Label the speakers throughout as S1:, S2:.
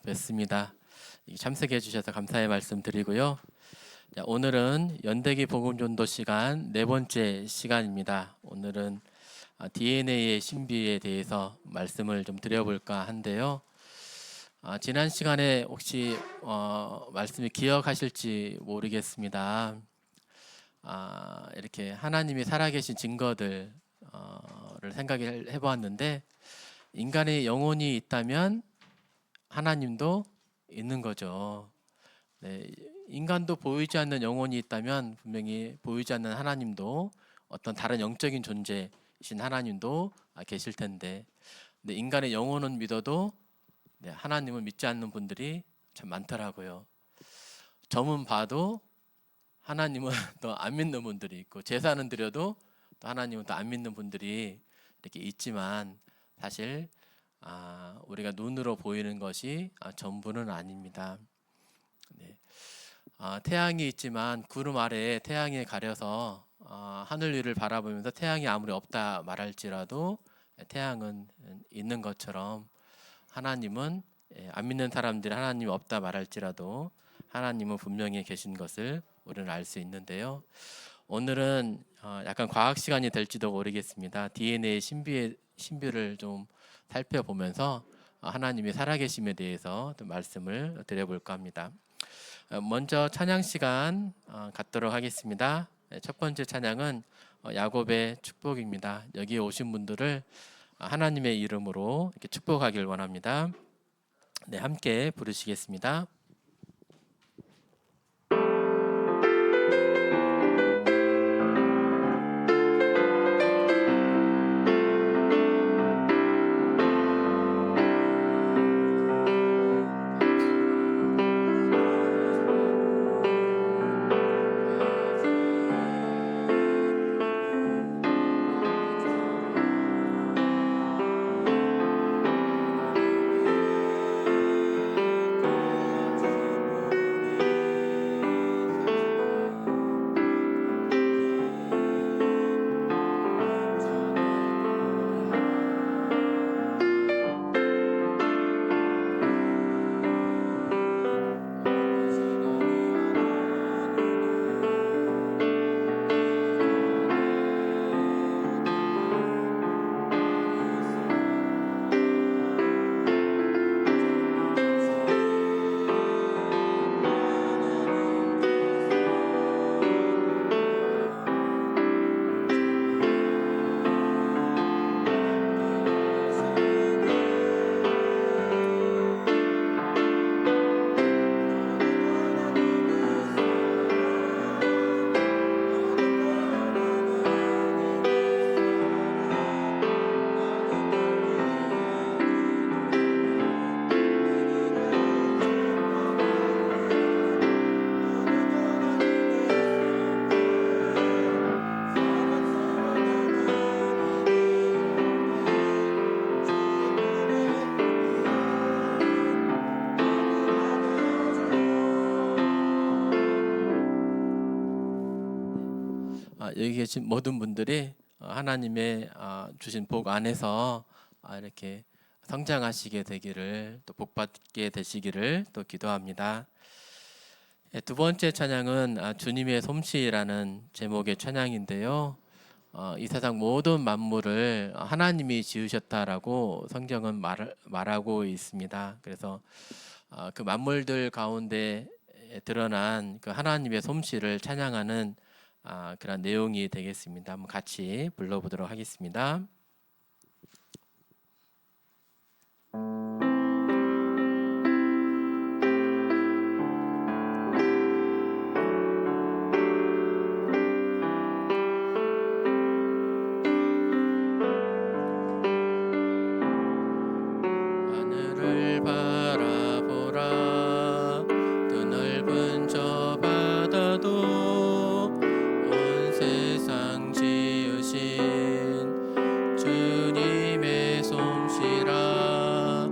S1: 뵙습니다. 참석해 주셔서 감사의 말씀 드리고요. 자, 오늘은 연대기 복음전도 시간 네 번째 시간입니다. 오늘은 DNA의 신비에 대해서 말씀을 좀 드려볼까 한데요. 지난 시간에 혹시 말씀을 기억하실지 모르겠습니다. 이렇게 하나님이 살아계신 증거들을 생각해 보았는데, 인간의 영혼이 있다면 하나님도 있는 거죠. 네, 인간도 보이지 않는 영혼이 있다면 분명히 보이지 않는 하나님도, 어떤 다른 영적인 존재이신 하나님도 계실 텐데, 근데 인간의 영혼은 믿어도 하나님을 믿지 않는 분들이 참 많더라고요. 점은 봐도 하나님은 또 안 믿는 분들이 있고, 제사는 드려도 또 하나님은 또 안 믿는 분들이 이렇게 있지만, 사실 우리가 눈으로 보이는 것이 전부는 아닙니다. 네. 태양이 있지만 구름 아래에 태양이 가려서 하늘 위를 바라보면서 태양이 아무리 없다 말할지라도 태양은 있는 것처럼, 하나님은 안 믿는 사람들이 하나님이 없다 말할지라도 하나님은 분명히 계신 것을 우리는 알 수 있는데요. 오늘은 약간 과학 시간이 될지도 모르겠습니다. DNA 신비를 좀 살펴보면서 하나님의 살아계심에 대해서 좀 말씀을 드려볼까 합니다. 먼저 찬양 시간 갖도록 하겠습니다. 첫 번째 찬양은 야곱의 축복입니다. 여기에 오신 분들을 하나님의 이름으로 이렇게 축복하길 원합니다. 네, 함께 부르시겠습니다. 여기 계신 모든 분들이 하나님의 주신 복 안에서 이렇게 성장하시게 되기를, 또 복받게 되시기를 또 기도합니다. 두 번째 찬양은 주님의 솜씨라는 제목의 찬양인데요. 이 세상 모든 만물을 하나님이 지으셨다라고 성경은 말하고 있습니다. 그래서 그 만물들 가운데 드러난 그 하나님의 솜씨를 찬양하는 그런 내용이 되겠습니다. 한번 같이 불러보도록 하겠습니다. 하늘을 바라보라, 드넓은 저 바다도 온 세상 지으신 주님의 솜씨라.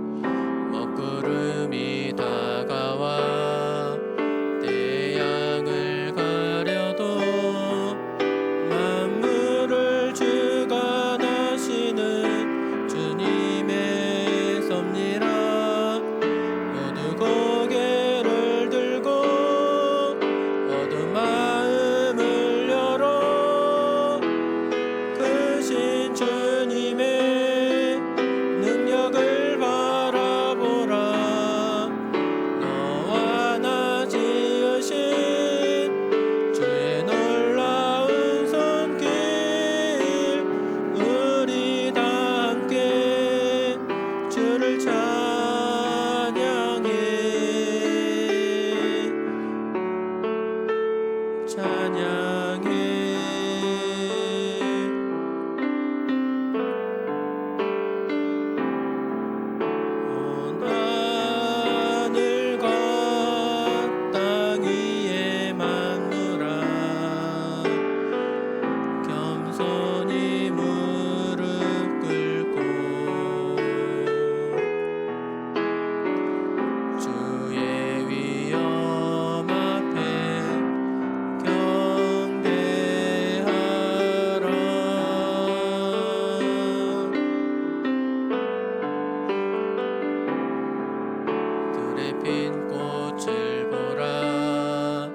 S1: 핀 꽃을 보라.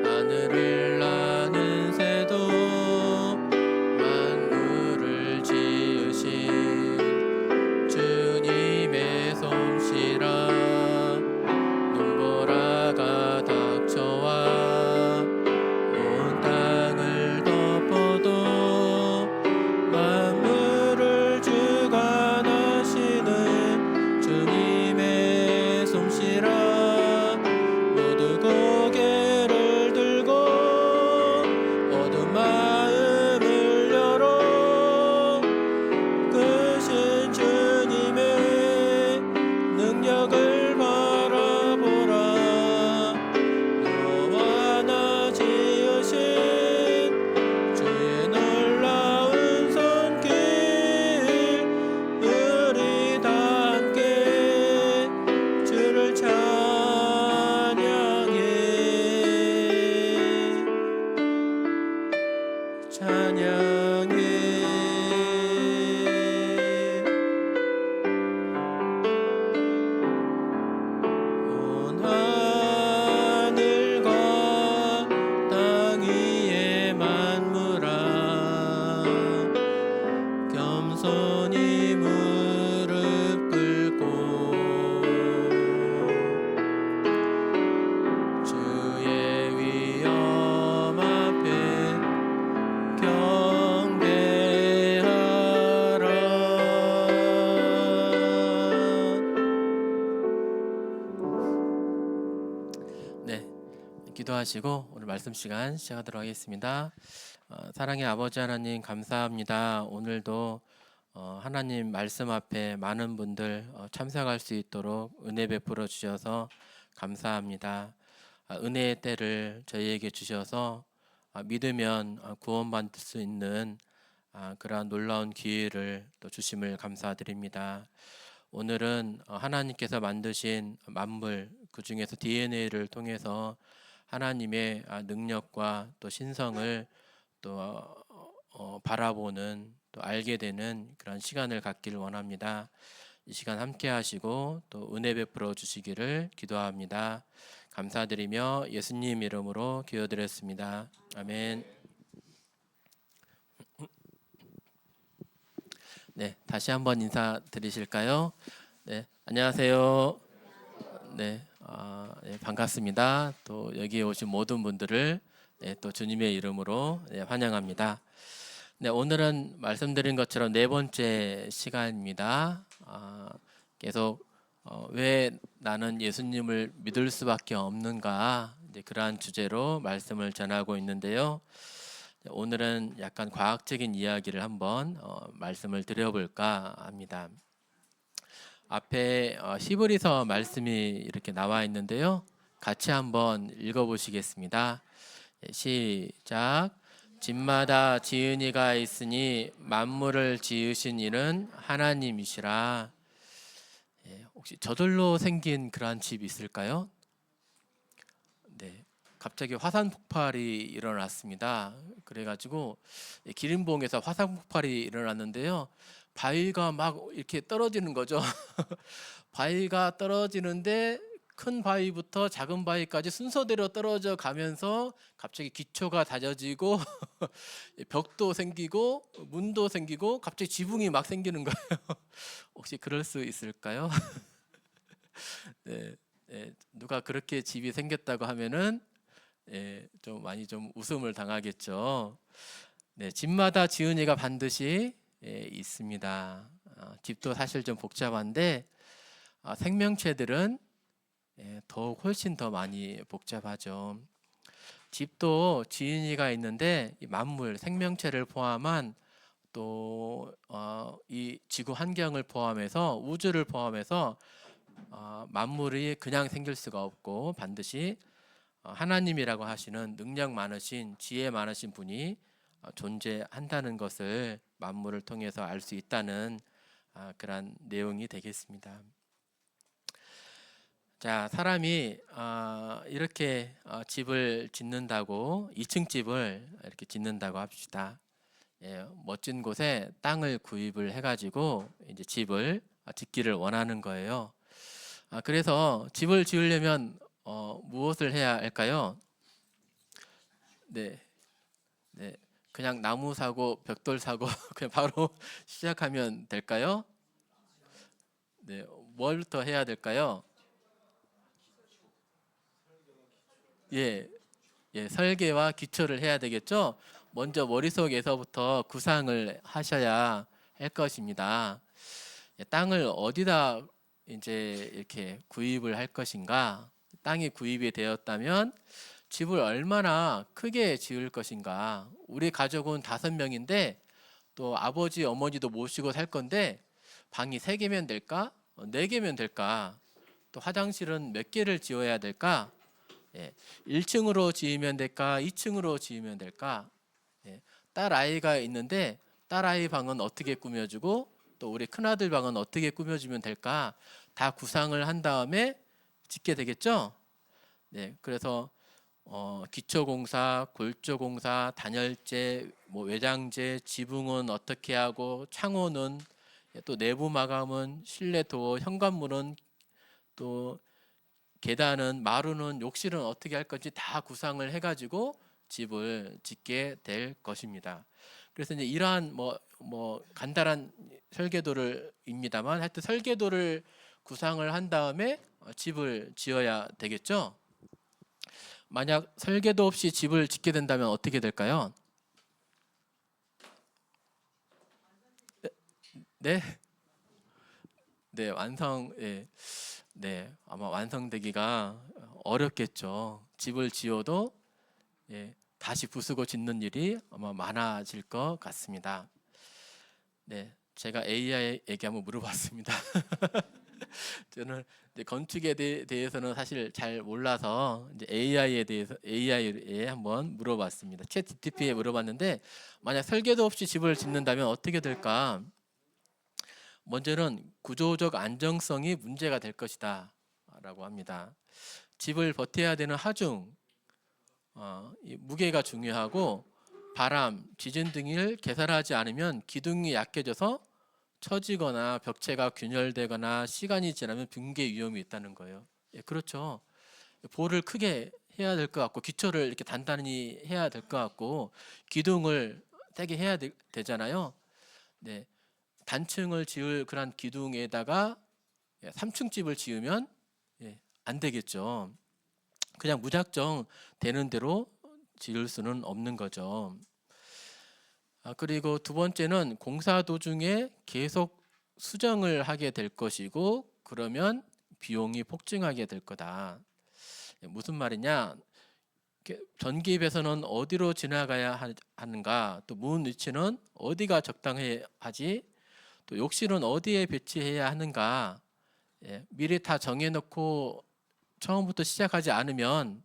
S1: 하늘을 나는 새도 만물을 지으신 주님의 솜씨라. 눈보라가 닥쳐와 온 땅을 덮어도 만물을 주관하시는 주님의 솜씨라. 모두 고개를 들고 어두운 마음을 열어 크신 주님의 능력을 바라보라. 너와 나 지으신 주의 놀라운 손길 우리 다 함께 주를 찬양해. 온 하늘과 땅 위의 만물아 겸손히 무릎 꿇고 주의 위엄 앞에 경배하라. 네, 기도하시고 오늘 말씀 시간 시작하도록 하겠습니다. 사랑의 아버지 하나님, 감사합니다. 오늘도 하나님 말씀 앞에 많은 분들 참석할 수 있도록 은혜 베풀어 주셔서 감사합니다. 은혜의 때를 저희에게 주셔서 믿으면 구원받을 수 있는 그러한 놀라운 기회를 또 주심을 감사드립니다. 오늘은 하나님께서 만드신 만물, 그 중에서 DNA를 통해서 하나님의 능력과 또 신성을 또 바라보는, 또 알게 되는 그런 시간을 갖기를 원합니다. 이 시간 함께 하시고 또 은혜 베풀어 주시기를 기도합니다. 감사드리며 예수님 이름으로 기도드렸습니다. 아멘. 네, 다시 한번 인사드리실까요? 네, 안녕하세요. 네, 반갑습니다. 또 여기에 오신 모든 분들을 또 주님의 이름으로 환영합니다. 네, 오늘은 말씀드린 것처럼 네 번째 시간입니다. 계속 왜 나는 예수님을 믿을 수밖에 없는가, 그러한 주제로 말씀을 전하고 있는데요. 오늘은 약간 과학적인 이야기를 한번 말씀을 드려볼까 합니다. 앞에 히브리서 말씀이 이렇게 나와 있는데요. 같이 한번 읽어보시겠습니다. 시작. 집마다 지은 이가 있으니 만물을 지으신 이는 하나님이시라. 혹시 저절로 생긴 그러한 집이 있을까요? 네, 갑자기 화산 폭발이 일어났습니다. 그래가지고 기린봉에서 화산 폭발이 일어났는데요. 바위가 막 이렇게 떨어지는 거죠. 바위가 떨어지는데 큰 바위부터 작은 바위까지 순서대로 떨어져 가면서 갑자기 기초가 다져지고 벽도 생기고 문도 생기고 갑자기 지붕이 막 생기는 거예요. 혹시 그럴 수 있을까요? 네, 누가 그렇게 집이 생겼다고 하면은 좀 많이 좀 웃음을 당하겠죠. 네, 집마다 지은 이가 반드시 있습니다. 집도 사실 좀 복잡한데 생명체들은 더욱 훨씬 더 많이 복잡하죠. 집도 지은이가 있는데 이 만물, 생명체를 포함한 또 이 지구 환경을 포함해서 우주를 포함해서 만물이 그냥 생길 수가 없고 반드시 하나님이라고 하시는 능력 많으신, 지혜 많으신 분이 존재한다는 것을 만물을 통해서 알 수 있다는 그런 내용이 되겠습니다. 자, 사람이 이렇게 집을 짓는다고, 2층 집을 이렇게 짓는다고 합시다. 멋진 곳에 땅을 구입을 해가지고 이제 집을 짓기를 원하는 거예요. 그래서 집을 지으려면 무엇을 해야 할까요? 네, 네, 그냥 나무 사고 벽돌 사고 그냥 바로 시작하면 될까요? 네, 뭘부터 해야 될까요? 예, 예, 설계와 기초를 해야 되겠죠? 먼저 머릿속에서부터 구상을 하셔야 할 것입니다. 예, 땅을 어디다 이제 이렇게 구입을 할 것인가? 땅이 구입이 되었다면 집을 얼마나 크게 지을 것인가? 우리 가족은 5명인데 또 아버지, 어머니도 모시고 살 건데 방이 3개면 될까? 4개면 될까? 또 화장실은 몇 개를 지어야 될까? 예, 1층으로 지으면 될까? 2층으로 지으면 될까? 예, 딸 아이가 있는데 딸 아이 방은 어떻게 꾸며주고 또 우리 큰아들 방은 어떻게 꾸며주면 될까? 다 구상을 한 다음에 짓게 되겠죠? 네, 그래서 기초공사, 골조공사, 단열재, 뭐 외장재, 지붕은 어떻게 하고 창호는 또 내부 마감은 실내 도어, 현관문은 또 계단은 마루는 욕실은 어떻게 할 건지 다 구상을 해가지고 집을 짓게 될 것입니다. 그래서 이제 이러한 뭐 간단한 설계도를 입니다만 하여튼 설계도를 구상을 한 다음에 집을 지어야 되겠죠. 만약 설계도 없이 집을 짓게 된다면 어떻게 될까요? 네, 네, 예, 네, 아마 완성되기가 어렵겠죠. 집을 지어도 예, 다시 부수고 짓는 일이 아마 많아질 것 같습니다. 네, 제가 AI에게 한번 물어봤습니다. 저는 이제 건축에 대해서는 사실 잘 몰라서 이제 AI에 대해서 AI에 한번 물어봤습니다. 챗 GTP에 물어봤는데 만약 설계도 없이 집을 짓는다면 어떻게 될까? 먼저는 구조적 안정성이 문제가 될 것이다라고 합니다. 집을 버텨야 되는 하중, 이 무게가 중요하고 바람, 지진 등을 개선하지 않으면 기둥이 약해져서 처지거나 벽체가 균열되거나 시간이 지나면 붕괴 위험이 있다는 거예요. 예, 그렇죠. 볼을 크게 해야 될 것 같고 기초를 이렇게 단단히 해야 될 것 같고 기둥을 세게 해야 되잖아요. 네, 단층을 지을 그런 기둥에다가 3층 집을 지으면 안 되겠죠. 그냥 무작정 되는 대로 지을 수는 없는 거죠. 그리고 두 번째는 공사 도중에 계속 수정을 하게 될 것이고 그러면 비용이 폭증하게 될 거다. 무슨 말이냐? 전기입에서는 어디로 지나가야 하는가? 또 문 위치는 어디가 적당하지? 또 욕실은 어디에 배치해야 하는가? 미리 다 정해놓고 처음부터 시작하지 않으면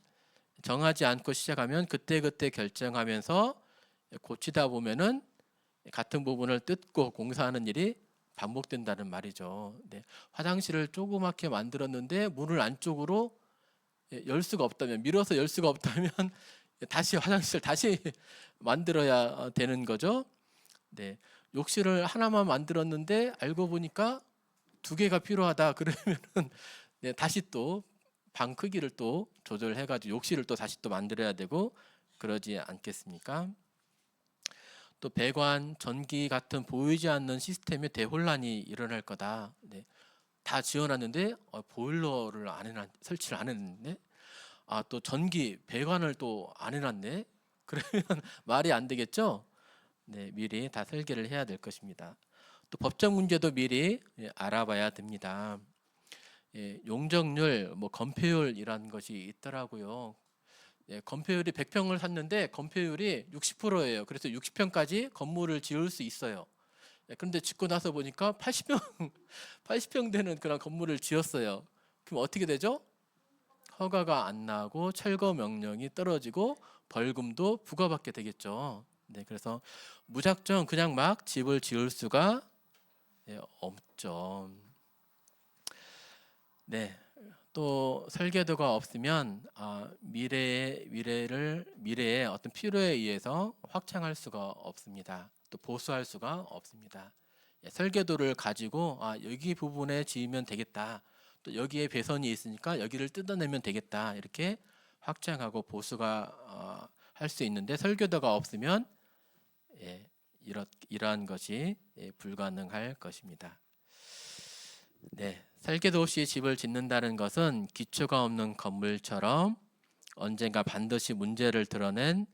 S1: 정하지 않고 시작하면 그때그때 결정하면서 고치다 보면은 같은 부분을 뜯고 공사하는 일이 반복된다는 말이죠. 네, 화장실을 조그맣게 만들었는데 문을 안쪽으로 열 수가 없다면 밀어서 열 수가 없다면 다시 화장실 다시 만들어야 되는 거죠. 네, 욕실을 하나만 만들었는데 알고 보니까 2개가 필요하다 그러면은 네, 다시 또 방 크기를 또 조절해가지고 욕실을 또 다시 또 만들어야 되고 그러지 않겠습니까? 또 배관, 전기 같은 보이지 않는 시스템에 대혼란이 일어날 거다. 네, 다 지어놨는데 보일러를 설치를 안 했는데 또 전기 배관을 또 안 해놨네. 그러면 말이 안 되겠죠? 네, 미리 다 설계를 해야 될 것입니다. 또 법적 문제도 미리 알아봐야 됩니다. 용적률, 뭐 건폐율이라는 것이 있더라고요. 건폐율이 100평을 샀는데 건폐율이 60%예요. 그래서 60평까지 건물을 지을 수 있어요. 그런데 짓고 나서 보니까 80평 80평 되는 그런 건물을 지었어요. 그럼 어떻게 되죠? 허가가 안 나고 철거 명령이 떨어지고 벌금도 부과받게 되겠죠. 네, 그래서 무작정 그냥 막 집을 지을 수가 없죠. 네, 또 설계도가 없으면 미래의 어떤 필요에 의해서 확장할 수가 없습니다. 또 보수할 수가 없습니다. 설계도를 가지고 여기 부분에 지으면 되겠다. 또 여기에 배선이 있으니까 여기를 뜯어내면 되겠다 이렇게 확장하고 보수가 할 수 있는데 설교도가 없으면 예, 이러한 것이 불가능할 것입니다. 네, 설계도 없이 집을 짓는다는 것은 기초가 없는 건물처럼 언젠가 반드시 문제를 드러낸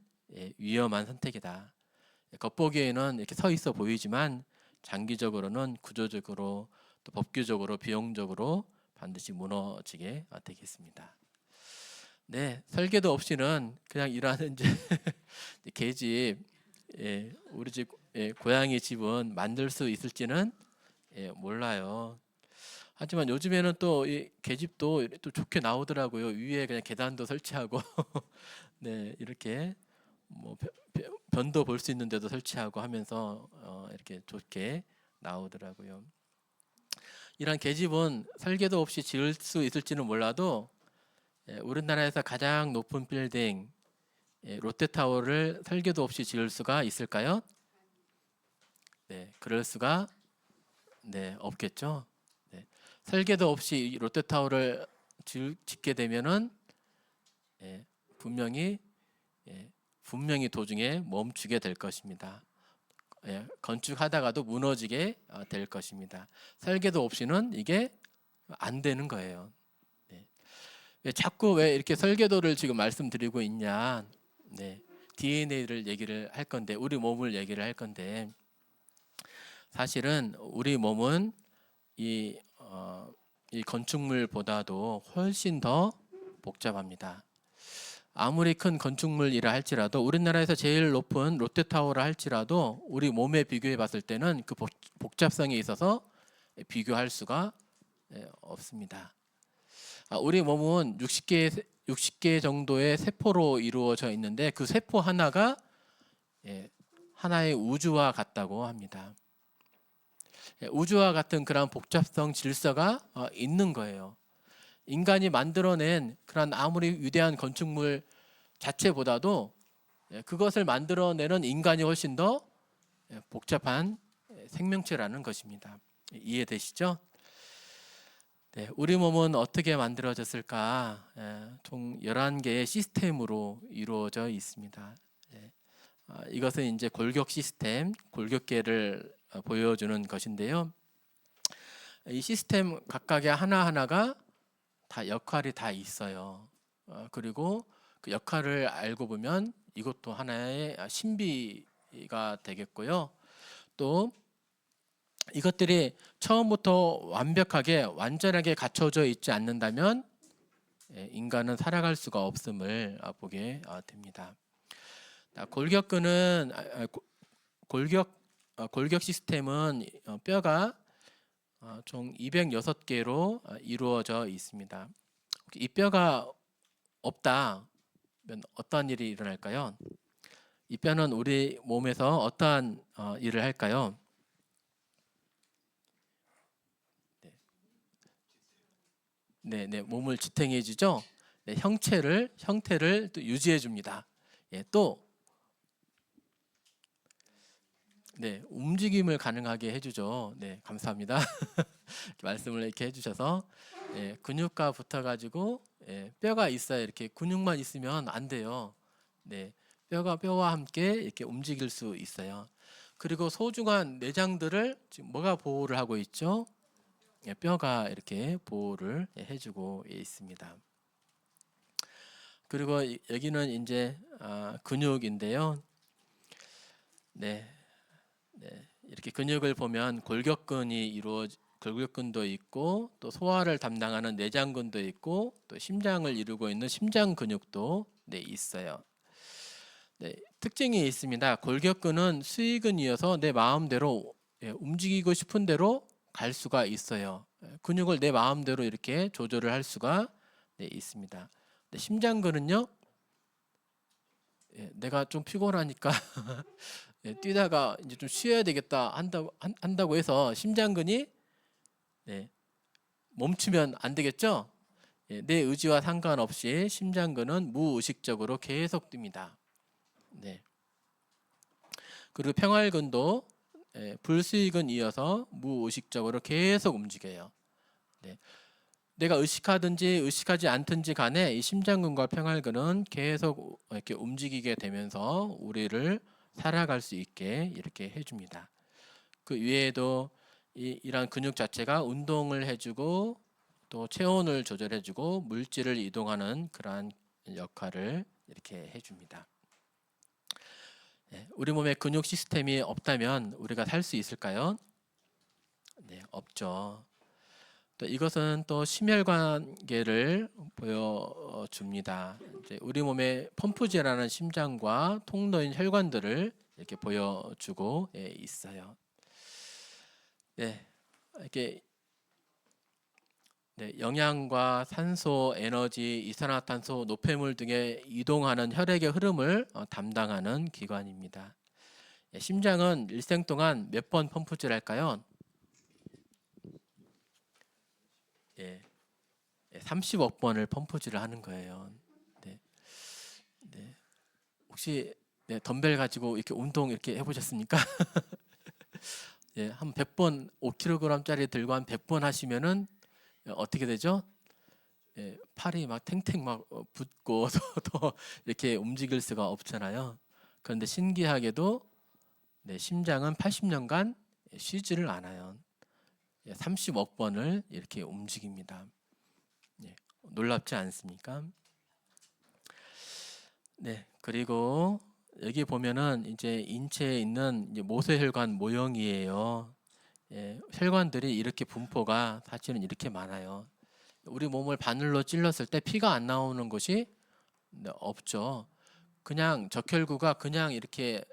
S1: 위험한 선택이다. 겉보기에는 이렇게 서 있어 보이지만 장기적으로는 구조적으로 또 법규적으로 비용적으로 반드시 무너지게 되겠습니다. 네, 설계도 없이는 그냥 일하는 이제 계집, 우리 집 고양이 집은 만들 수 있을지는 몰라요. 하지만 요즘에는 또 이 계집도 또 좋게 나오더라고요. 위에 그냥 계단도 설치하고 네, 이렇게 뭐 변도 볼 수 있는 데도 설치하고 하면서 이렇게 좋게 나오더라고요. 이런 계집은 설계도 없이 지을 수 있을지는 몰라도 우리나라에서 가장 높은 빌딩 롯데타워를 설계도 없이 지을 수가 있을까요? 네, 그럴 수가 없겠죠. 네, 설계도 없이 롯데타워를 짓게 되면은 분명히 도중에 멈추게 될 것입니다. 건축하다가도 무너지게 될 것입니다. 설계도 없이는 이게 안 되는 거예요. 자꾸 왜 이렇게 설계도를 지금 말씀드리고 있냐? DNA를 얘기를 할 건데, 우리 몸을 얘기를 할 건데, 사실은 우리 몸은 이 건축물보다도 훨씬 더 복잡합니다. 아무리 큰 건축물이라 할지라도 우리나라에서 제일 높은 롯데타워라 할지라도 우리 몸에 비교해 봤을 때는 그 복잡성에 있어서 비교할 수가 없습니다. 우리 몸은 60개 정도의 세포로 이루어져 있는데 그 세포 하나가 하나의 우주와 같다고 합니다. 우주와 같은 그런 복잡성 질서가 있는 거예요. 인간이 만들어낸 그런 아무리 위대한 건축물 자체보다도 그것을 만들어내는 인간이 훨씬 더 복잡한 생명체라는 것입니다. 이해되시죠? 네, 우리 몸은 어떻게 만들어졌을까? 총 11개의 시스템으로 이루어져 있습니다. 이것은 이제 골격 시스템, 골격계를 보여주는 것인데요. 이 시스템 각각의 하나하나가 다 역할이 다 있어요. 그리고 그 역할을 알고 보면 이것도 하나의 신비가 되겠고요. 또 이것들이 처음부터 완벽하게 완전하게 갖춰져 있지 않는다면 인간은 살아갈 수가 없음을 보게 됩니다. 골격근은 골격 시스템은 뼈가 총 206개로 이루어져 있습니다. 이 뼈가 없다면 어떠한 일이 일어날까요? 이 뼈는 우리 몸에서 어떠한 일을 할까요? 네, 몸을 지탱해 주죠. 형태를 또 유지해 줍니다. 또 움직임을 가능하게 해주죠. 감사합니다. 말씀을 이렇게 해주셔서 근육과 붙어가지고 뼈가 있어야 이렇게 근육만 있으면 안 돼요. 뼈와 함께 이렇게 움직일 수 있어요. 그리고 소중한 내장들을 지금 뭐가 보호를 하고 있죠? 뼈가 이렇게 보호를 해주고 있습니다. 그리고 여기는 이제 근육인데요. 이렇게 근육을 보면 골격근도 있고 또 소화를 담당하는 내장근도 있고 또 심장을 이루고 있는 심장 근육도 있어요. 특징이 있습니다. 골격근은 수의근이어서 내 마음대로 움직이고 싶은 대로 갈 수가 있어요. 근육을 내 마음대로 이렇게 조절을 할 수가 있습니다. 심장근은요, 내가 좀 피곤하니까 뛰다가 이제 좀 쉬어야 되겠다 한다고 해서 심장근이 멈추면 안 되겠죠? 내 의지와 상관없이 심장근은 무의식적으로 계속 뜁니다. 그리고 평활근도 불수의근 이어서 무의식적으로 계속 움직여요. 내가 의식하든지 의식하지 않든지 간에 이 심장근과 평활근은 계속 이렇게 움직이게 되면서 우리를 살아갈 수 있게 이렇게 해줍니다. 그 외에도 이러한 근육 자체가 운동을 해주고 또 체온을 조절해주고 물질을 이동하는 그러한 역할을 이렇게 해줍니다. 우리 몸에 근육 시스템이 없다면 우리가 살 수 있을까요? 네, 없죠. 또 이것은 또 심혈관계를 보여줍니다. 이제 우리 몸에 펌프질하는 심장과 통로인 혈관들을 이렇게 보여주고 있어요. 네, 이렇게 영양과 산소, 에너지, 이산화탄소, 노폐물 등의 이동하는 혈액의 흐름을 담당하는 기관입니다. 심장은 일생 동안 몇 번 펌프질 할까요? 30억 번을 펌프질을 하는 거예요. 네. 네. 혹시 덤벨 가지고 이렇게 운동 이렇게 해보셨습니까? 한 100번 5kg짜리 들고 한 100번 하시면은 어떻게 되죠? 팔이 막 탱탱 막 붓고 더 이렇게 움직일 수가 없잖아요. 그런데 신기하게도 심장은 80년간 쉬지를 않아요. 30억 번을 이렇게 움직입니다. 놀랍지 않습니까? 네, 그리고 여기 보면은 이제 인체에 있는 이제 모세혈관 모형이에요. 혈관들이 이렇게 분포가 사실은 이렇게 많아요. 우리 몸을 바늘로 찔렀을 때 피가 안 나오는 곳이 없죠. 그냥 적혈구가 그냥 이렇게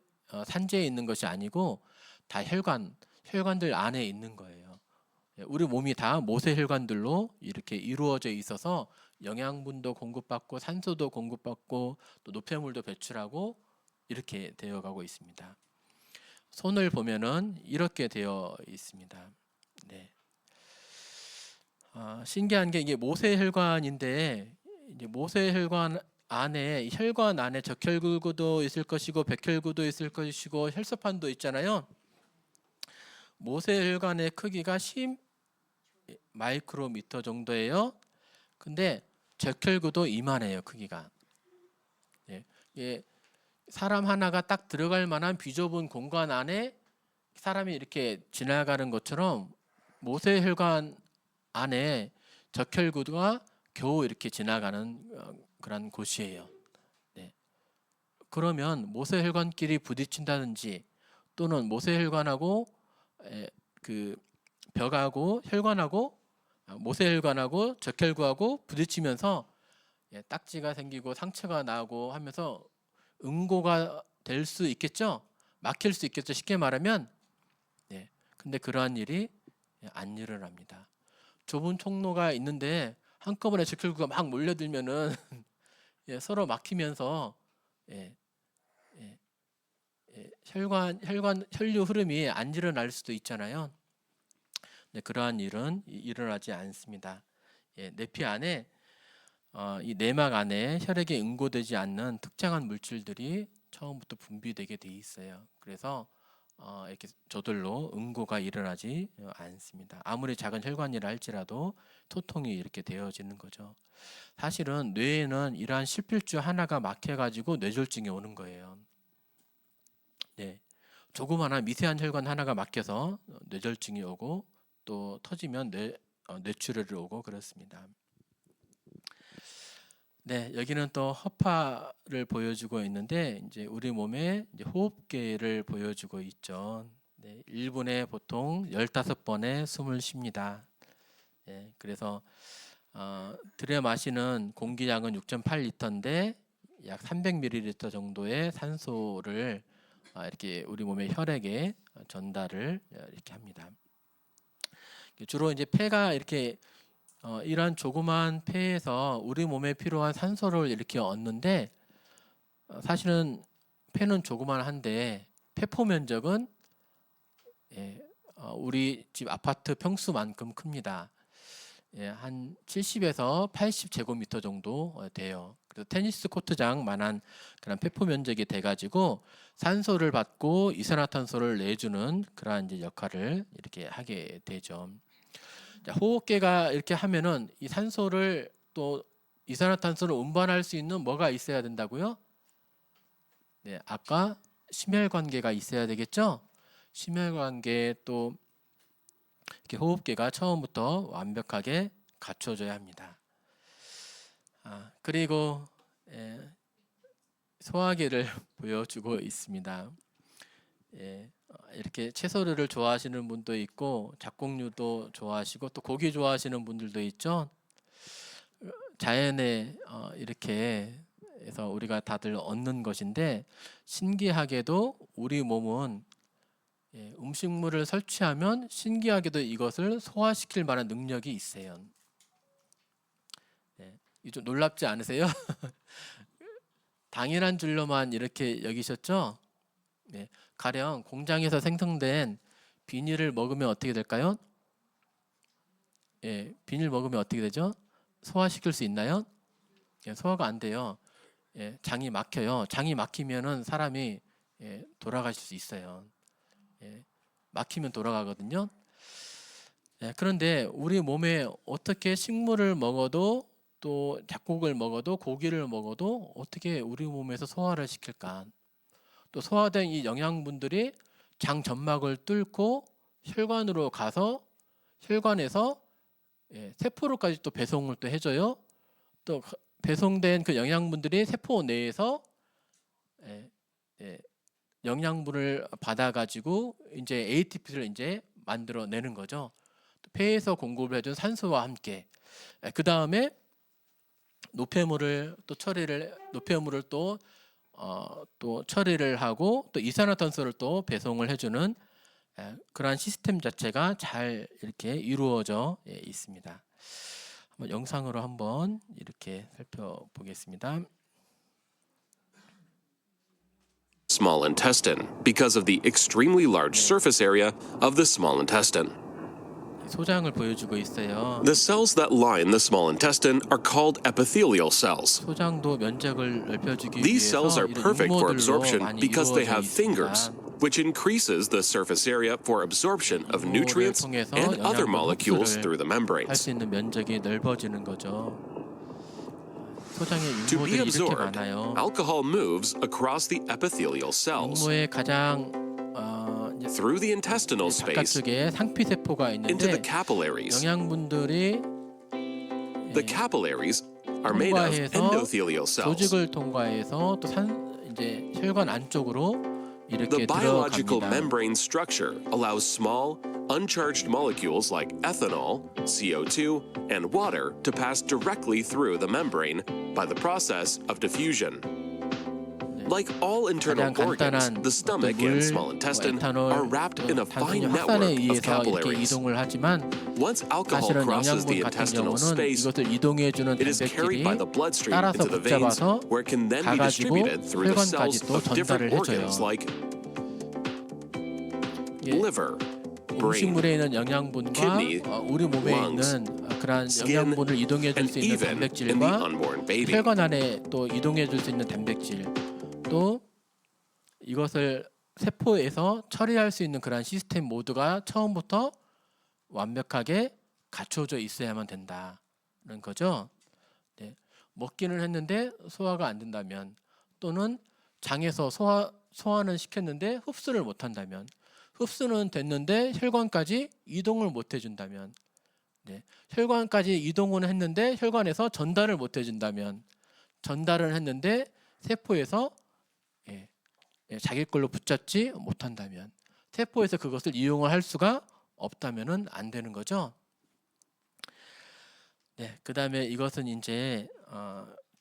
S1: 산재에 있는 것이 아니고 다 혈관들 안에 있는 거예요. 우리 몸이 다 모세혈관들로 이렇게 이루어져 있어서 영양분도 공급받고 산소도 공급받고 또 노폐물도 배출하고 이렇게 되어가고 있습니다. 손을 보면은 이렇게 되어 있습니다. 네. 신기한 게 이게 모세혈관인데 이제 모세혈관 안에 혈관 안에 적혈구도 있을 것이고 백혈구도 있을 것이고 혈소판도 있잖아요. 모세혈관의 크기가 10 마이크로미터 정도예요. 근데 적혈구도 이만해요, 크기가. 예, 사람 하나가 딱 들어갈 만한 비좁은 공간 안에 사람이 이렇게 지나가는 것처럼 모세혈관 안에 적혈구가 겨우 이렇게 지나가는 그런 곳이에요. 네. 그러면 모세혈관끼리 부딪힌다든지 또는 모세혈관하고 그 벽하고 혈관하고 모세혈관하고 적혈구하고 부딪히면서 딱지가 생기고 상처가 나고 하면서 응고가 될 수 있겠죠. 막힐 수 있겠죠. 쉽게 말하면. 근데 그러한 일이 안 일어납니다. 좁은 통로가 있는데 한꺼번에 적혈구가 막 몰려들면은 서로 막히면서 혈류 흐름이 안 일어날 수도 있잖아요. 그러한 일은 일어나지 않습니다. 내피 안에 이 내막 안에 혈액에 응고되지 않는 특정한 물질들이 처음부터 분비되게 돼 있어요. 그래서 이렇게 저절로 응고가 일어나지 않습니다. 아무리 작은 혈관이라 할지라도 소통이 이렇게 되어지는 거죠. 사실은 뇌에는 이러한 실필주 하나가 막혀가지고 뇌졸중이 오는 거예요. 조그마한 미세한 혈관 하나가 막혀서 뇌졸중이 오고 또 터지면 뇌출혈이 오고 그렇습니다. 여기는 또 허파를 보여주고 있는데 이제 우리 몸의 이제 호흡계를 보여주고 있죠. 1분에 보통 15번의 숨을 쉽니다. 그래서 들여 마시는 공기량은 6.8리터인데 약 300ml 정도의 산소를 이렇게 우리 몸의 혈액에 전달을 이렇게 합니다. 주로 이제 폐가 이렇게 이러한 조그만 폐에서 우리 몸에 필요한 산소를 이렇게 얻는데 사실은 폐는 조그만한데 폐포 면적은 우리 집 아파트 평수만큼 큽니다. 한 70에서 80제곱미터 정도 돼요. 그래서 테니스 코트장만한 그런 폐포 면적이 돼가지고 산소를 받고 이산화탄소를 내주는 그러한 이제 역할을 이렇게 하게 되죠. 자, 호흡기가 이렇게 하면은 이 산소를 또 이산화탄소를 운반할 수 있는 뭐가 있어야 된다고요? 네, 아까 심혈관계가 있어야 되겠죠? 심혈관계에 또 이렇게 호흡기가 처음부터 완벽하게 갖춰져야 합니다. 그리고 소화기를 보여주고 있습니다. 이렇게 채소류를 좋아하시는 분도 있고 잡곡류도 좋아하시고 또 고기 좋아하시는 분들도 있죠. 자연에 이렇게 해서 우리가 다들 얻는 것인데 신기하게도 우리 몸은 음식물을 섭취하면 신기하게도 이것을 소화시킬 만한 능력이 있어요. 이게 좀 놀랍지 않으세요? 당연한 줄로만 이렇게 여기셨죠? 가령 공장에서 생성된 비닐을 먹으면 어떻게 될까요? 비닐 먹으면 어떻게 되죠? 소화시킬 수 있나요? 소화가 안 돼요. 장이 막혀요. 장이 막히면은 사람이 돌아가실 수 있어요. 막히면 돌아가거든요. 그런데 우리 몸에 어떻게 식물을 먹어도 또 잡곡을 먹어도 고기를 먹어도 어떻게 우리 몸에서 소화를 시킬까? 또 소화된 이 영양분들이 장 점막을 뚫고 혈관으로 가서 혈관에서 세포로까지 또 배송을 또 해줘요. 또 배송된 그 영양분들이 세포 내에서 영양분을 받아가지고 이제 ATP를 이제 만들어내는 거죠. 폐에서 공급을 해준 산소와 함께. 그 다음에 노폐물을 또 처리를 하고 또 이산화탄소를 또 배송을 해주는 그러한 시스템 자체가 잘 이렇게 이루어져 있습니다. 한번 영상으로 한번 이렇게 살펴보겠습니다.
S2: Small intestine because of the extremely large surface area of the small intestine.
S1: 소장을 보여주고 있어요.
S2: The cells that line the small intestine are called epithelial cells.
S1: 소장도 면적을 넓혀주기
S2: These cells
S1: 위해서
S2: are
S1: 이런
S2: perfect for
S1: 육모들로
S2: absorption
S1: 많이
S2: because they
S1: 이루어져
S2: have fingers,
S1: 있습니다.
S2: which increases the surface area for absorption of nutrients and other molecules through the
S1: 할
S2: membranes.
S1: 수 있는 면적이 넓어지는 거죠. 소장에
S2: To be
S1: 육모들이 이렇게
S2: absorbed,
S1: 많아요.
S2: alcohol moves across the epithelial cells,
S1: 육모의 가장 이제
S2: through the intestinal space,
S1: 바깥쪽에 상피세포가
S2: into the
S1: 있는데
S2: capillaries.
S1: 영양분들이
S2: The capillaries are made of
S1: 통과해서
S2: endothelial cells.
S1: 조직을 통과해서 또 이제 혈관 안쪽으로
S2: The
S1: 이렇게
S2: biological
S1: 들어갑니다.
S2: membrane structure allows small, uncharged molecules like ethanol, CO2, and water to pass directly through the membrane by the process of diffusion. Like all internal
S1: 가장
S2: organs,
S1: 간단한
S2: the stomach and small intestine are
S1: 에탄올,
S2: wrapped in a
S1: 단순히
S2: fine
S1: 확산에
S2: network of
S1: 의해서 이렇게
S2: capillaries.
S1: 이동을 하지만
S2: Once alcohol
S1: 사실은
S2: crosses the
S1: 영양분 같은
S2: intestinal
S1: 경우는
S2: space,
S1: 이것을 이동해주는
S2: it is carried by
S1: 단백질이
S2: the bloodstream
S1: 따라서
S2: into the veins,
S1: 붙잡아서
S2: where it can then be
S1: 가가지고
S2: distributed through the cells
S1: 혈관까지 또
S2: of different
S1: 전달을
S2: organs
S1: 해줘요.
S2: like
S1: 예,
S2: liver, brain,
S1: 음식물에 있는 영양분과
S2: kidney,
S1: 우리 몸에
S2: lungs,
S1: 있는 그러한
S2: skin,
S1: 영양분을 이동해줄
S2: and
S1: 수 있는
S2: even in the
S1: 단백질과
S2: unborn baby.
S1: 혈관 안에 또 이동해줄 수 있는 단백질, 또 이것을 세포에서 처리할 수 있는 그러한 시스템 모두가 처음부터 완벽하게 갖춰져 있어야만 된다는 거죠. 먹기는 했는데 소화가 안 된다면, 또는 장에서 소화는 시켰는데 흡수를 못 한다면, 흡수는 됐는데 혈관까지 이동을 못 해준다면, 혈관까지 이동은 했는데 혈관에서 전달을 못 해준다면, 전달을 했는데 세포에서 자기 걸로 붙잡지 못한다면, 세포에서 그것을 이용을 할 수가 없다면은 안 되는 거죠. 그 다음에 이것은 이제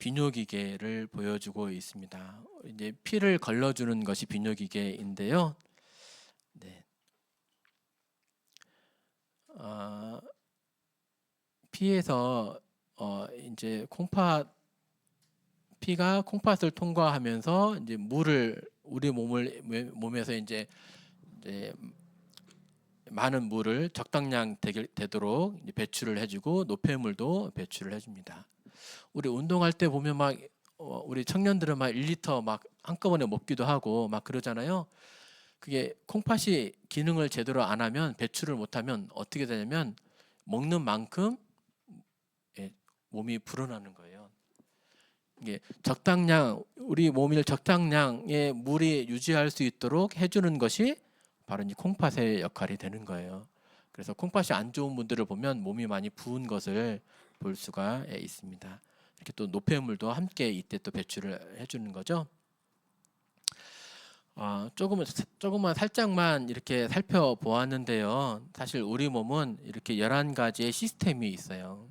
S1: 비뇨기계를 보여주고 있습니다. 이제 피를 걸러주는 것이 비뇨기계인데요. 피에서 이제 피가 콩팥을 통과하면서 이제 물을 우리 몸에서 이제 많은 물을 적당량 되도록 배출을 해주고 노폐물도 배출을 해줍니다. 우리 운동할 때 보면 막 우리 청년들은 막 1리터 막 한꺼번에 먹기도 하고 막 그러잖아요. 그게 콩팥이 기능을 제대로 안 하면, 배출을 못 하면 어떻게 되냐면 먹는 만큼 예, 몸이 불어나는 거예요. 이게 적당량 우리 몸을 적당량의 물이 유지할 수 있도록 해주는 것이 바로 이 콩팥의 역할이 되는 거예요. 그래서 콩팥이 안 좋은 분들을 보면 몸이 많이 부은 것을 볼 수가 있습니다. 이렇게 또 노폐물도 함께 이때 또 배출을 해주는 거죠. 조금만 살짝만 이렇게 살펴보았는데요. 사실 우리 몸은 이렇게 11가지의 시스템이 있어요.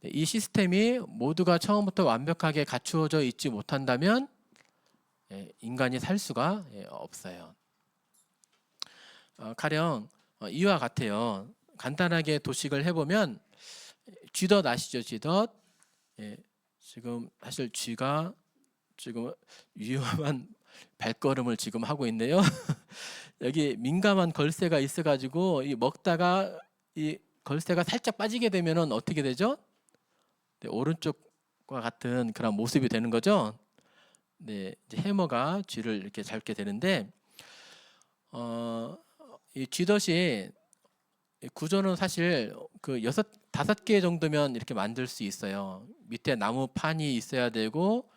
S1: 이 시스템이 모두가 처음부터 완벽하게 갖추어져 있지 못한다면 인간이 살 수가 없어요. 가령 이와 같아요. 간단하게 도식을 해보면 쥐덫 아시죠? 쥐덫. 지금 사실 쥐가 지금 위험한 발걸음을 지금 하고 있네요. 여기 민감한 걸쇠가 있어가지고 이 먹다가 이 걸쇠가 살짝 빠지게 되면은 어떻게 되죠? 네, 오른쪽과 같은 그런 모습이 되는 거죠. 네, 이제 해머가 쥐를 이렇게 잡게 되는데 이 쥐덫이 구조는 사실 그 5-5개 정도면 이렇게 만들 수 있어요. 밑에 나무 판이 있어야 되고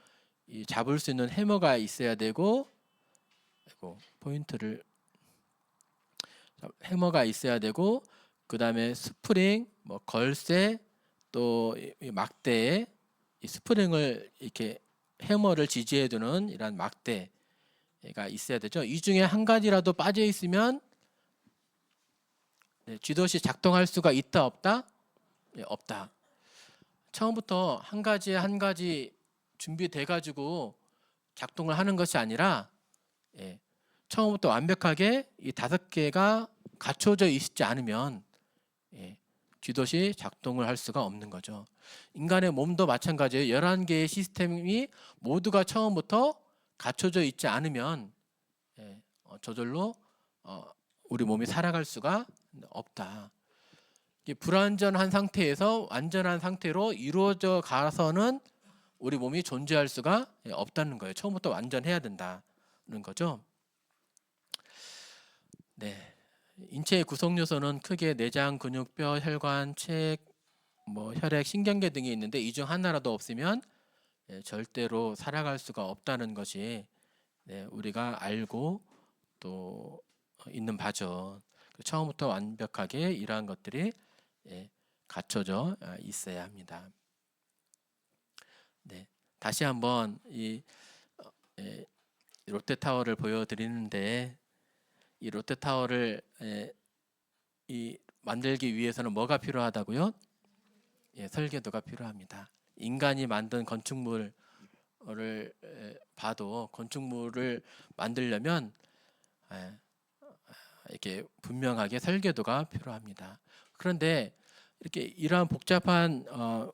S1: 이 잡을 수 있는 해머가 있어야 되고 포인트를 해머가 있어야 되고 그다음에 스프링, 뭐 걸쇠 또 이 막대에 이 스프링을 이렇게 해머를 지지해 두는 이런 막대가 있어야 되죠. 이 중에 한 가지라도 빠져 있으면 쥐덫이 작동할 수가 있다 없다? 없다. 처음부터 한 가지 준비돼 가지고 작동을 하는 것이 아니라 처음부터 완벽하게 이 5개가 갖춰져 있지 않으면 쥐덫이 작동을 할 수가 없는 거죠. 인간의 몸도 마찬가지예요. 11개의 시스템이 모두가 처음부터 갖춰져 있지 않으면 저절로 우리 몸이 살아갈 수가 없다. 불완전한 상태에서 완전한 상태로 이루어져 가서는 우리 몸이 존재할 수가 없다는 거예요. 처음부터 완전해야 된다는 거죠. 네, 인체의 구성 요소는 크게 내장, 근육, 뼈, 혈관, 책, 뭐 혈액, 신경계 등이 있는데 이 중 하나라도 없으면 절대로 살아갈 수가 없다는 것이 우리가 알고 또 있는 바죠. 처음부터 완벽하게 이러한 것들이 갖춰져 있어야 합니다. 네, 다시 한번 이 롯데타워를 보여드리는데 이 롯데타워를 만들기 위해서는 뭐가 필요하다고요? 설계도가 필요합니다. 인간이 만든 건축물을 봐도 건축물을 만들려면 이렇게 분명하게 설계도가 필요합니다. 그런데 이렇게 이러한 복잡한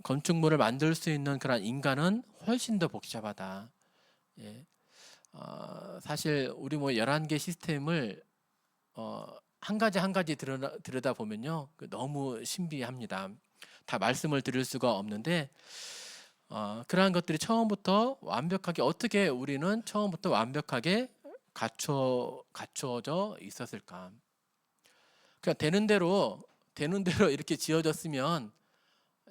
S1: 건축물을 만들 수 있는 그런 인간은 훨씬 더 복잡하다. 사실 우리 뭐 11개 시스템을 한 가지 들여다 보면요 너무 신비합니다. 다 말씀을 드릴 수가 없는데 그러한 것들이 처음부터 완벽하게 어떻게 우리는 처음부터 완벽하게 갖추어져 있었을까? 그냥 되는 대로 이렇게 지어졌으면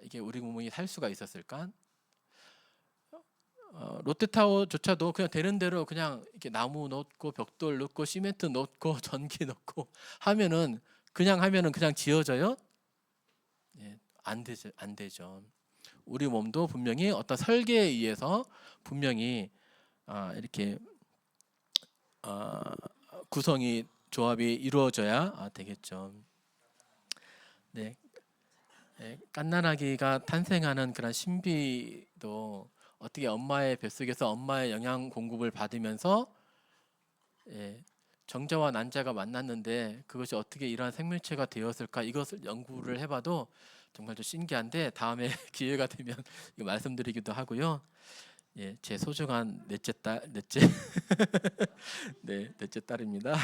S1: 이게 우리 몸이 살 수가 있었을까? 롯데타워조차도 그냥 되는 대로 그냥 이렇게 나무 넣고 벽돌 넣고 시멘트 넣고 전기 넣고 하면은 그냥 지어져요? 안 되죠. 우리 몸도 분명히 어떤 설계에 의해서 분명히 이렇게 구성이 조합이 이루어져야 되겠죠. 네, 갓난아기가 탄생하는 그런 신비도 어떻게 엄마의 뱃속에서 엄마의 영양 공급을 받으면서 정자와 난자가 만났는데 그것이 어떻게 이러한 생명체가 되었을까? 이것을 연구를 해봐도 정말 좀 신기한데 다음에 기회가 되면 이거 말씀드리기도 하고요. 제 소중한 넷째 딸입니다.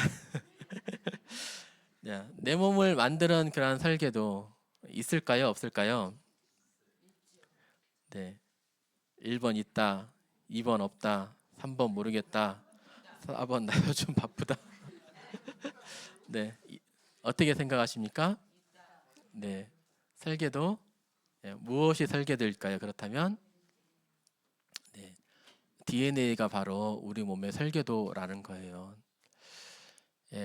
S1: 내 몸을 만드는 그런 설계도 있을까요? 없을까요? 네. 1번 있다, 2번 없다, 3번 모르겠다, 4번 나 요즘 바쁘다. 네, 어떻게 생각하십니까? 네, 설계도. 무엇이 설계도일까요? 그렇다면 네, DNA가 바로 우리 몸의 설계도라는 거예요.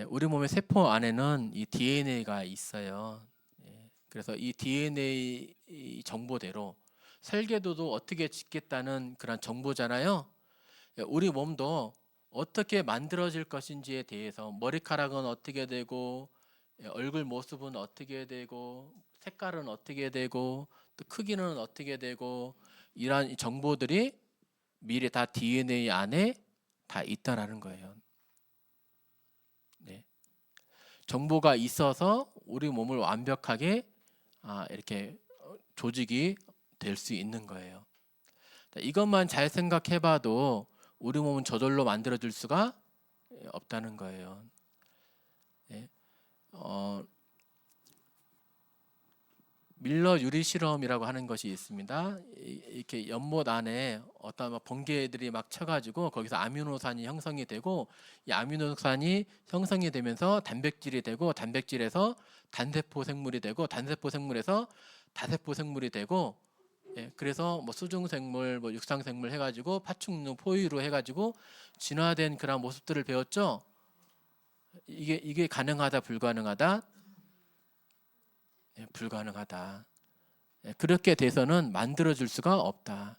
S1: 우리 몸의 세포 안에는 이 DNA가 있어요. 그래서 이 DNA 정보대로 설계도도 어떻게 짓겠다는 그런 정보잖아요. 우리 몸도 어떻게 만들어질 것인지에 대해서 머리카락은 어떻게 되고 얼굴 모습은 어떻게 되고 색깔은 어떻게 되고 또 크기는 어떻게 되고 이러한 정보들이 미리 다 DNA 안에 다 있다라는 거예요. 네. 정보가 있어서 우리 몸을 완벽하게 이렇게 조직이 될 수 있는 거예요. 이것만 잘 생각해봐도 우리 몸은 저절로 만들어질 수가 없다는 거예요. 네. 밀러 유리 실험이라고 하는 것이 있습니다. 이렇게 연못 안에 어떤 번개들이 막 쳐가지고 거기서 아미노산이 형성이 되고 이 아미노산이 형성이 되면서 단백질이 되고 단백질에서 단세포 생물이 되고 단세포 생물에서 다세포 생물이 되고 그래서 뭐 수중 생물, 뭐 육상 생물 해가지고 파충류, 포유류 해가지고 진화된 그런 모습들을 배웠죠. 이게 가능하다, 불가능하다? 불가능하다. 그렇게 돼서는 만들어줄 수가 없다.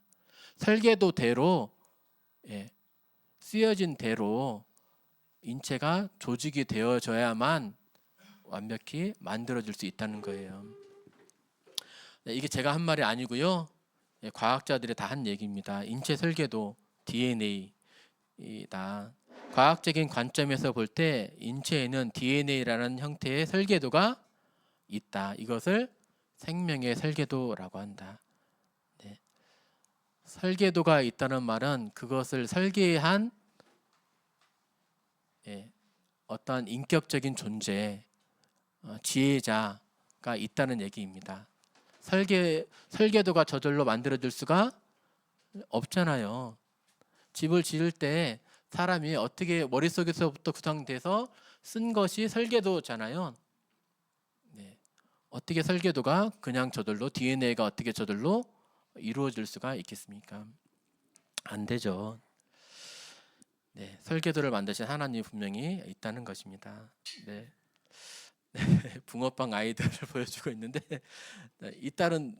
S1: 설계도대로 쓰여진 대로 인체가 조직이 되어져야만 완벽히 만들어질 수 있다는 거예요. 이게 제가 한 말이 아니고요. 과학자들이 다 한 얘기입니다. 인체 설계도 DNA다. 과학적인 관점에서 볼 때 인체에는 DNA라는 형태의 설계도가 있다. 이것을 생명의 설계도라고 한다. 네. 설계도가 있다는 말은 그것을 설계한 어떠한 인격적인 존재, 지혜자가 있다는 얘기입니다. 설계도가 저절로 만들어질 수가 없잖아요. 집을 지을 때 사람이 어떻게 머릿속에서부터 구상돼서 쓴 것이 설계도잖아요. 어떻게 설계도가 그냥 저절로 DNA가 어떻게 저절로 이루어질 수가 있겠습니까? 안 되죠. 네, 설계도를 만드신 하나님 분명히 있다는 것입니다. 네. 붕어빵 아이들을 보여주고 있는데 이 딸은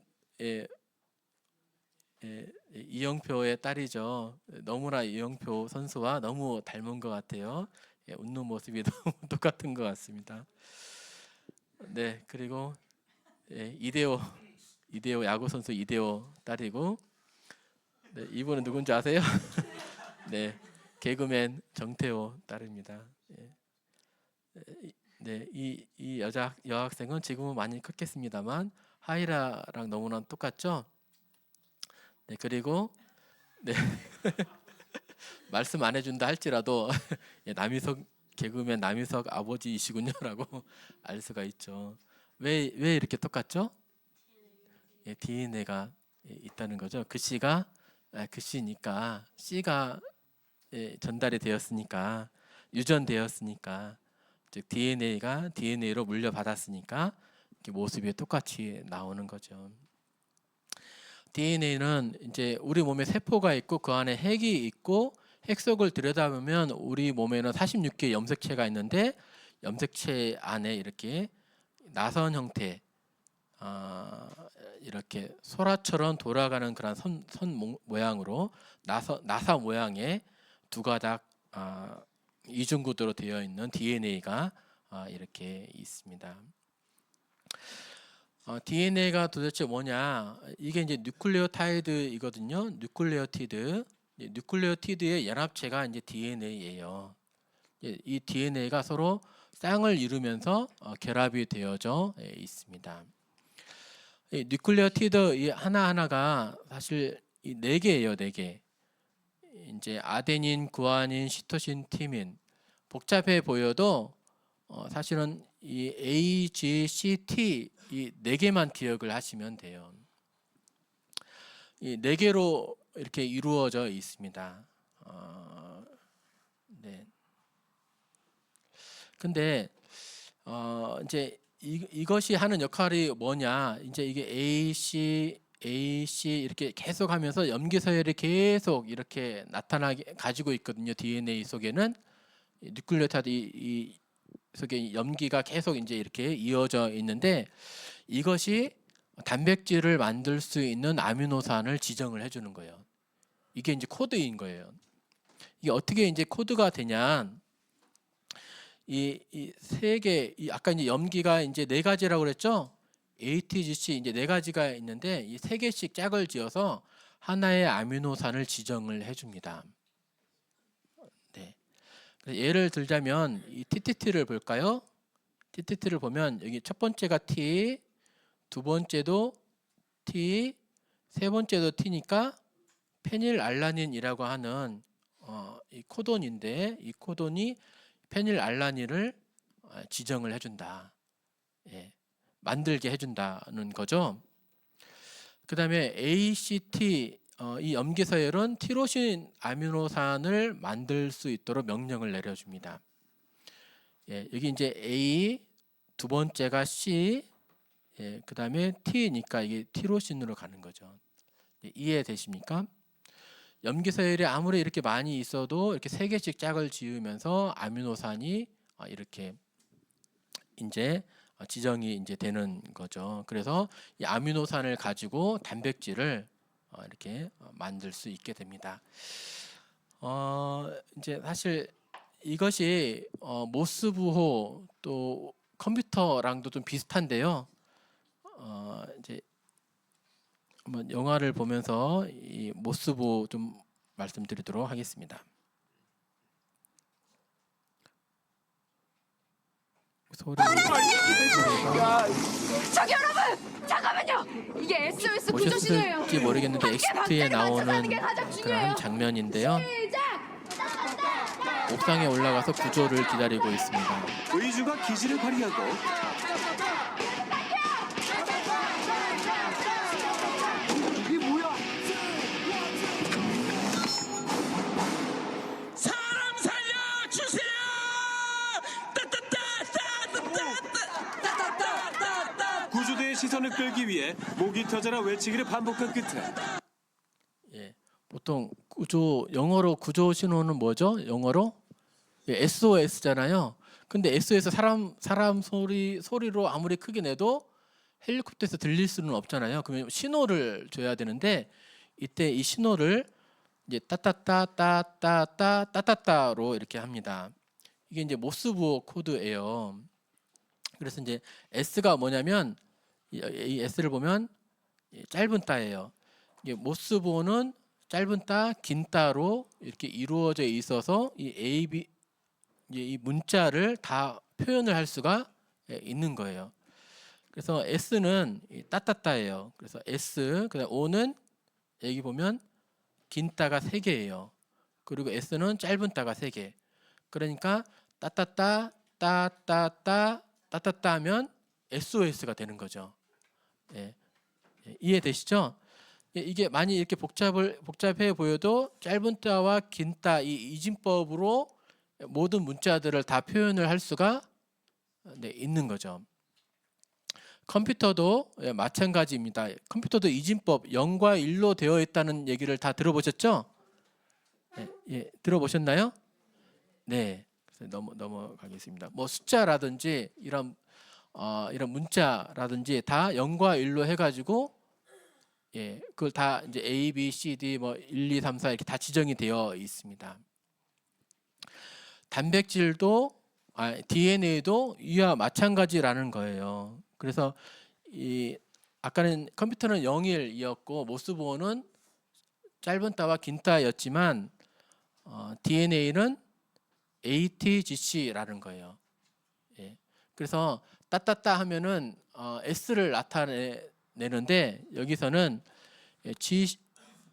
S1: 이영표의 딸이죠. 너무나 이영표 선수와 너무 닮은 것 같아요. 웃는 모습이 너무 똑같은 것 같습니다. 네, 그리고 이대호 야구 선수 이대호 딸이고, 네, 이분은 누군지 아세요? 네, 개그맨 정태호 딸입니다. 네, 이 여학생은 지금은 많이 컸겠습니다만 하이라랑 너무나 똑같죠? 네, 그리고 네 말씀 안 해준다 할지라도 남희석 개그맨 남희석 아버지이시군요라고 알 수가 있죠. 왜 이렇게 똑같죠? DNA가 있다는 거죠. 글씨니까 C가 전달이 되었으니까 유전되었으니까 즉 DNA가 DNA로 물려받았으니까 이렇게 모습이 똑같이 나오는 거죠. DNA는 이제 우리 몸에 세포가 있고 그 안에 핵이 있고 핵 속을 들여다보면 우리 몸에는 46개의 염색체가 있는데 염색체 안에 이렇게 나선 형태 이렇게 소라처럼 돌아가는 그런 선 모양으로 나사 모양의 두 가닥 이중구도로 되어 있는 DNA가 이렇게 있습니다. DNA가 도대체 뭐냐? 이게 이제 뉴클레오타이드이거든요. 뉴클레오티드의 연합체가 이제 DNA예요. 이 DNA가 서로 쌍을 이루면서 결합이 되어져 있습니다. 이 뉴클레오티드 이 하나하나가 사실 이 4개예요, 4개. 이제 아데닌, 구아닌, 시토신, 티민. 복잡해 보여도 사실은 이 A, G, C, T 이 4개만 기억을 하시면 돼요. 이 4개로 이렇게 이루어져 있습니다. 네. 근데 이제 이것이 하는 역할이 뭐냐? 이제 이게 AC 이렇게 계속하면서 염기 서열이 계속 이렇게 나타나게 가지고 있거든요. DNA 속에는 뉴클레오타이드 이 속에 염기가 계속 이제 이렇게 이어져 있는데 이것이 단백질을 만들 수 있는 아미노산을 지정을 해주는 거예요. 이게 이제 코드인 거예요. 이게 어떻게 이제 코드가 되냐? 이 세 개, 아까 이제 염기가 이제 네 가지라고 그랬죠? ATGC 이제 네 가지가 있는데 이 세 개씩 짝을 지어서 하나의 아미노산을 지정을 해줍니다. 네. 그래서 예를 들자면 이 TTT를 볼까요? TTT를 보면 여기 첫 번째가 T, 두 번째도 T, 세 번째도 T니까 페닐알라닌이라고 하는 이 코돈인데 이 코돈이 페닐알라닌을 지정을 해준다. 예, 만들게 해준다는 거죠. 그 다음에 ACT 이 염기서열은 티로신 아미노산을 만들 수 있도록 명령을 내려줍니다. 예, 여기 이제 A 두 번째가 C 예, 그 다음에 T니까 이게 티로신으로 가는 거죠. 예, 이해되십니까? 염기서열이 아무리 이렇게 많이 있어도 이렇게 세 개씩 짝을 지으면서 아미노산이 이렇게 이제 지정이 이제 되는 거죠. 그래서 이 아미노산을 가지고 단백질을 이렇게 만들 수 있게 됩니다. 이제 사실 이것이 모스부호 또 컴퓨터랑도 좀 비슷한데요. 이제 한번 영화를 보면서 이 모스부호 좀 말씀드리도록 하겠습니다.
S3: 저기 여러분! 잠깐만요! 이게 SOS 구조 신호예요!
S1: 보셨을지 모르겠는데 엑스트에 나오는
S3: 맞춰가는 게 가장
S1: 그런
S3: 중요해요.
S1: 한 장면인데요.
S3: 시작!
S1: 옥상에 올라가서 구조를 기다리고 있습니다.
S4: 의주가 기지를 발휘하고 이게 뭐야?
S5: 사람 살려주세요!
S4: 구조대의 시선을 끌기 위해 목이 터져라 외치기를 반복한 끝에
S1: 예, 보통 영어로 구조 신호는 뭐죠? 영어로 SOS잖아요. 근데 SOS 사람 소리로 아무리 크게 내도 헬리콥터에서 들릴 수는 없잖아요. 그러면 신호를 줘야 되는데 이때 이 신호를 이제 따따따따따따따따로 이렇게 합니다. 이게 이제 모스부호 코드예요. 그래서 이제 S가 뭐냐면 이 S를 보면 짧은 따예요. 이게 모스부호는 짧은 따, 긴 따로 이렇게 이루어져 있어서 이 A, B 이제 이 문자를 다 표현을 할 수가 있는 거예요. 그래서 S는 따따따예요. 그래서 S, 그다음 O는 여기 보면 긴 따가 3개예요. 그리고 S는 짧은 따가 3개. 그러니까 따따따, 따따따, 따따따 하면 SOS가 되는 거죠. 예. 이해되시죠? 이게 많이 이렇게 복잡해 보여도 짧은 따와 긴 따 이 이진법으로 모든 문자들을 다 표현을 할 수가 있는 거죠. 컴퓨터도 마찬가지입니다. 컴퓨터도 이진법 0과 1로 되어 있다는 얘기를 다 들어보셨죠? 예, 들어보셨나요? 네, 그래서 넘어가겠습니다. 뭐 숫자라든지 이런 문자라든지 다 0과 1로 해가지고 예, 그걸 다 이제 A, B, C, D 뭐 1, 2, 3, 4 이렇게 다 지정이 되어 있습니다. 단백질도 DNA도 이와 마찬가지라는 거예요. 그래서 아까는 컴퓨터는 0일이었고 모스부호는 짧은 따와 긴 따였지만 DNA는 ATGC라는 거예요. 예. 그래서 따따따 하면은 S를 나타내는데 여기서는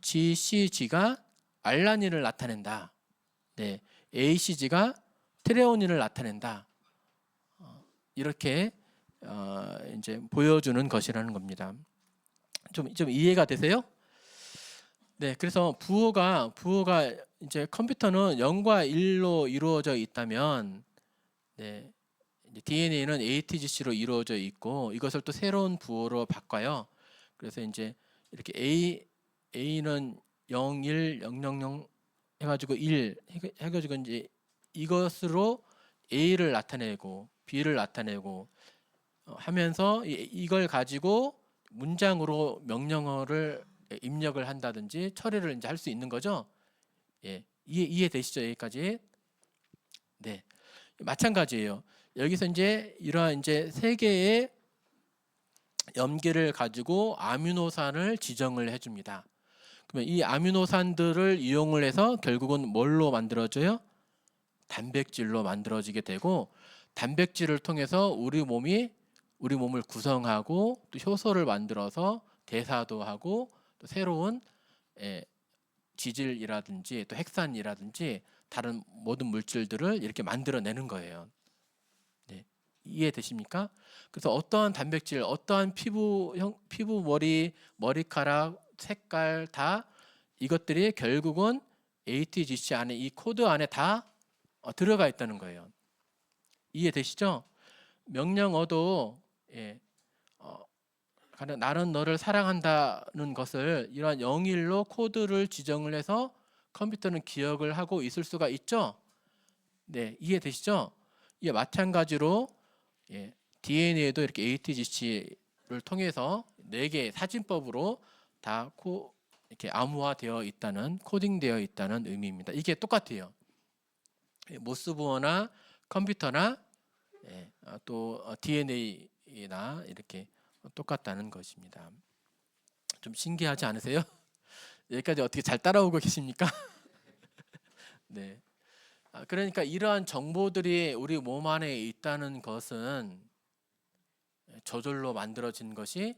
S1: GCG가 알라닌을 나타낸다. 네, ACG가 트레오닌을 나타낸다. 이렇게 이제 보여주는 것이라는 겁니다. 좀 이해가 되세요? 네, 그래서 부호가 이제 컴퓨터는 0과 1로 이루어져 있다면, 네, DNA는 ATGC로 이루어져 있고 이것을 또 새로운 부호로 바꿔요. 그래서 이제 이렇게 A는 0, 1, 0, 0, 0 해가지고 1 해가지고 이제 이것으로 A를 나타내고 B를 나타내고 하면서 이걸 가지고 문장으로 명령어를 입력을 한다든지 처리를 이제 할 수 있는 거죠. 예, 이해되시죠? 여기까지. 네, 마찬가지예요. 여기서 이제 이러한 이제 세 개의 염기를 가지고 아미노산을 지정을 해줍니다. 그러면 이 아미노산들을 이용을 해서 결국은 뭘로 만들어져요? 단백질로 만들어지게 되고 단백질을 통해서 우리 몸을 구성하고 또 효소를 만들어서 대사도 하고 또 새로운 지질이라든지 또 핵산이라든지 다른 모든 물질들을 이렇게 만들어내는 거예요. 네, 이해되십니까? 그래서 어떠한 단백질, 어떠한 피부, 머리카락, 색깔 다 이것들이 결국은 ATGC 안에 이 코드 안에 다 들어가 있다는 거예요. 이해되시죠? 명령어도 나는 너를 사랑한다는 것을 이러한 0일로 코드를 지정을 해서 컴퓨터는 기억을 하고 있을 수가 있죠. 네, 이해되시죠? 이게 마찬가지로 DNA도 이렇게 ATGC를 통해서 4개의 사진법으로 다 이렇게 암호화되어 있다는, 코딩되어 있다는 의미입니다. 이게 똑같아요. 모스부호나 컴퓨터나 또 DNA나 이렇게 똑같다는 것입니다. 좀 신기하지 않으세요? 여기까지 어떻게 잘 따라오고 계십니까? 네. 그러니까 이러한 정보들이 우리 몸 안에 있다는 것은 저절로 만들어진 것이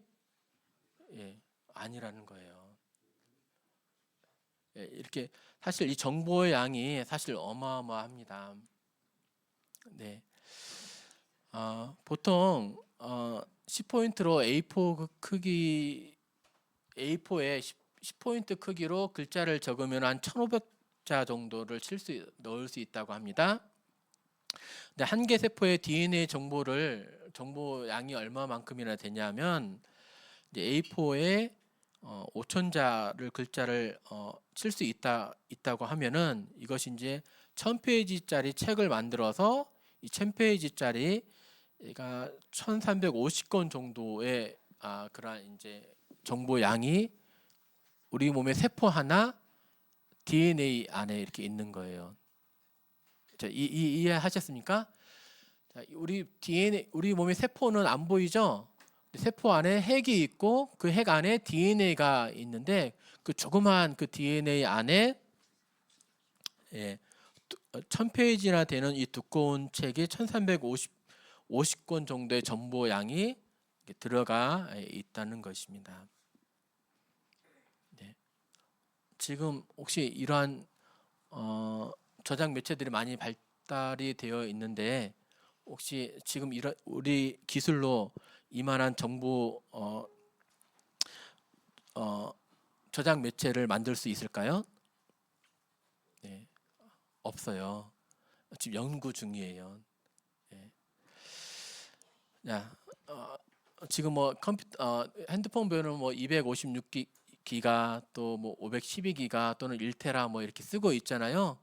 S1: 아니라는 거예요. 이렇게 사실 이 정보의 양이 사실 어마어마합니다. 네. 보통 10포인트로 A4 A4에 10포인트 크기로 글자를 적으면 한 1,500자 정도를 넣을 수 있다고 합니다. 근데 한 개 세포의 DNA 정보 양이 얼마만큼이나 되냐면 이제 A4에 5,000자를 글자를 칠 수 있다고 하면은 이것이 이제 1,000페이지짜리 책을 만들어서 이 1,000페이지짜리가 1,350권 정도의 그러한 이제 정보 양이 우리 몸의 세포 하나 DNA 안에 이렇게 있는 거예요. 자, 이해하셨습니까? 자, 우리 몸의 세포는 안 보이죠? 세포 안에 핵이 있고 그 핵 안에 DNA가 있는데 그 조그마한 그 DNA 안에 1,000페이지나 되는 이 두꺼운 책이 1,350권 정도의 정보 양이 들어가 있다는 것입니다. 네. 지금 혹시 이러한 저장 매체들이 많이 발달이 되어 있는데 혹시 지금 우리 기술로 이만한 정보 저장 매체를 만들 수 있을까요? 네, 없어요. 지금 연구 중이에요. 네. 자, 지금 뭐 핸드폰 배우는 뭐 256기가 또 뭐 512기가 또는 1테라 뭐 이렇게 쓰고 있잖아요.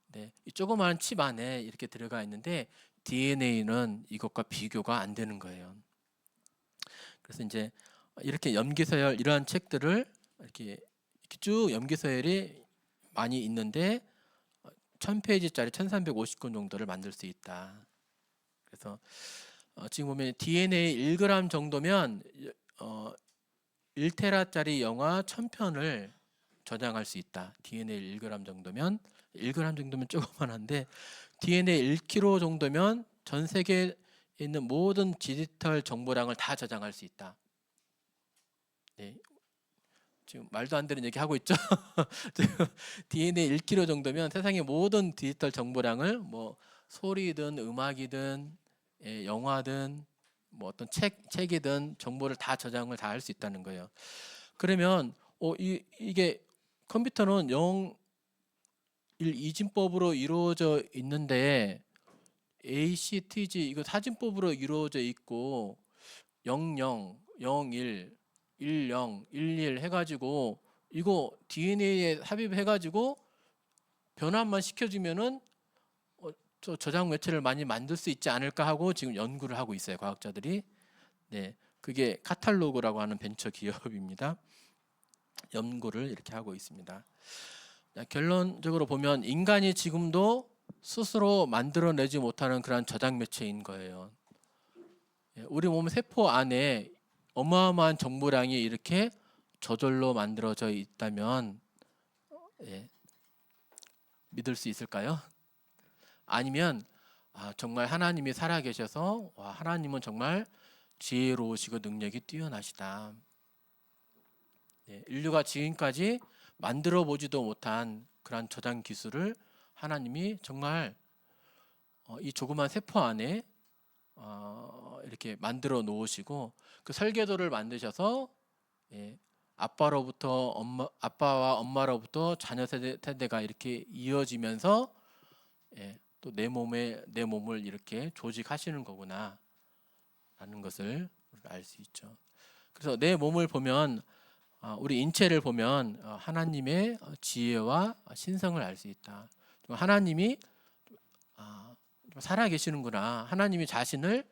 S1: 네, 이 조그마한 칩 안에 이렇게 들어가 있는데 DNA는 이것과 비교가 안 되는 거예요. 그래서 이제 이렇게 염기서열 이러한 책들을 이렇게 쭉 염기서열이 많이 있는데 1,000페이지짜리 1,350권 정도를 만들 수 있다. 그래서 지금 보면 DNA 1g 정도면 1테라짜리 영화 1,000편을 저장할 수 있다. DNA 1g 정도면 1g 정도면 조그만한데 DNA 1kg 정도면 전 세계에 있는 모든 디지털 정보량을 다 저장할 수 있다. 네. 지금 말도 안 되는 얘기 하고 있죠. DNA 1kg 정도면 세상의 모든 디지털 정보량을 뭐 소리든 음악이든 영화든 뭐 어떤 책이든 정보를 다 저장을 다 할 수 있다는 거예요. 그러면 이게 컴퓨터는 0, 1, 2진법으로 이루어져 있는데 ACTG 이거 사진법으로 이루어져 있고 00, 01, 10, 11 해가지고 이거 DNA에 삽입해가지고 변환만 시켜주면은 저 저장 매체를 많이 만들 수 있지 않을까 하고 지금 연구를 하고 있어요, 과학자들이. 네, 그게 카탈로그라고 하는 벤처 기업입니다. 연구를 이렇게 하고 있습니다. 자, 결론적으로 보면 인간이 지금도 스스로 만들어내지 못하는 그런 저장 매체인 거예요. 예, 우리 몸 세포 안에 어마어마한 정보량이 이렇게 저절로 만들어져 있다면 믿을 수 있을까요? 아니면 정말 하나님이 살아계셔서 하나님은 정말 지혜로우시고 능력이 뛰어나시다. 인류가 지금까지 만들어 보지도 못한 그런 저장 기술을 하나님이 정말 이 조그만 세포 안에 이렇게 만들어 놓으시고 그 설계도를 만드셔서 아빠와 엄마로부터 자녀 세대가 이렇게 이어지면서 또 내 몸을 이렇게 조직하시는 거구나 라는 것을 알 수 있죠. 그래서 내 몸을 보면 우리 인체를 보면 하나님의 지혜와 신성을 알 수 있다. 하나님이 살아 계시는구나, 하나님이 자신을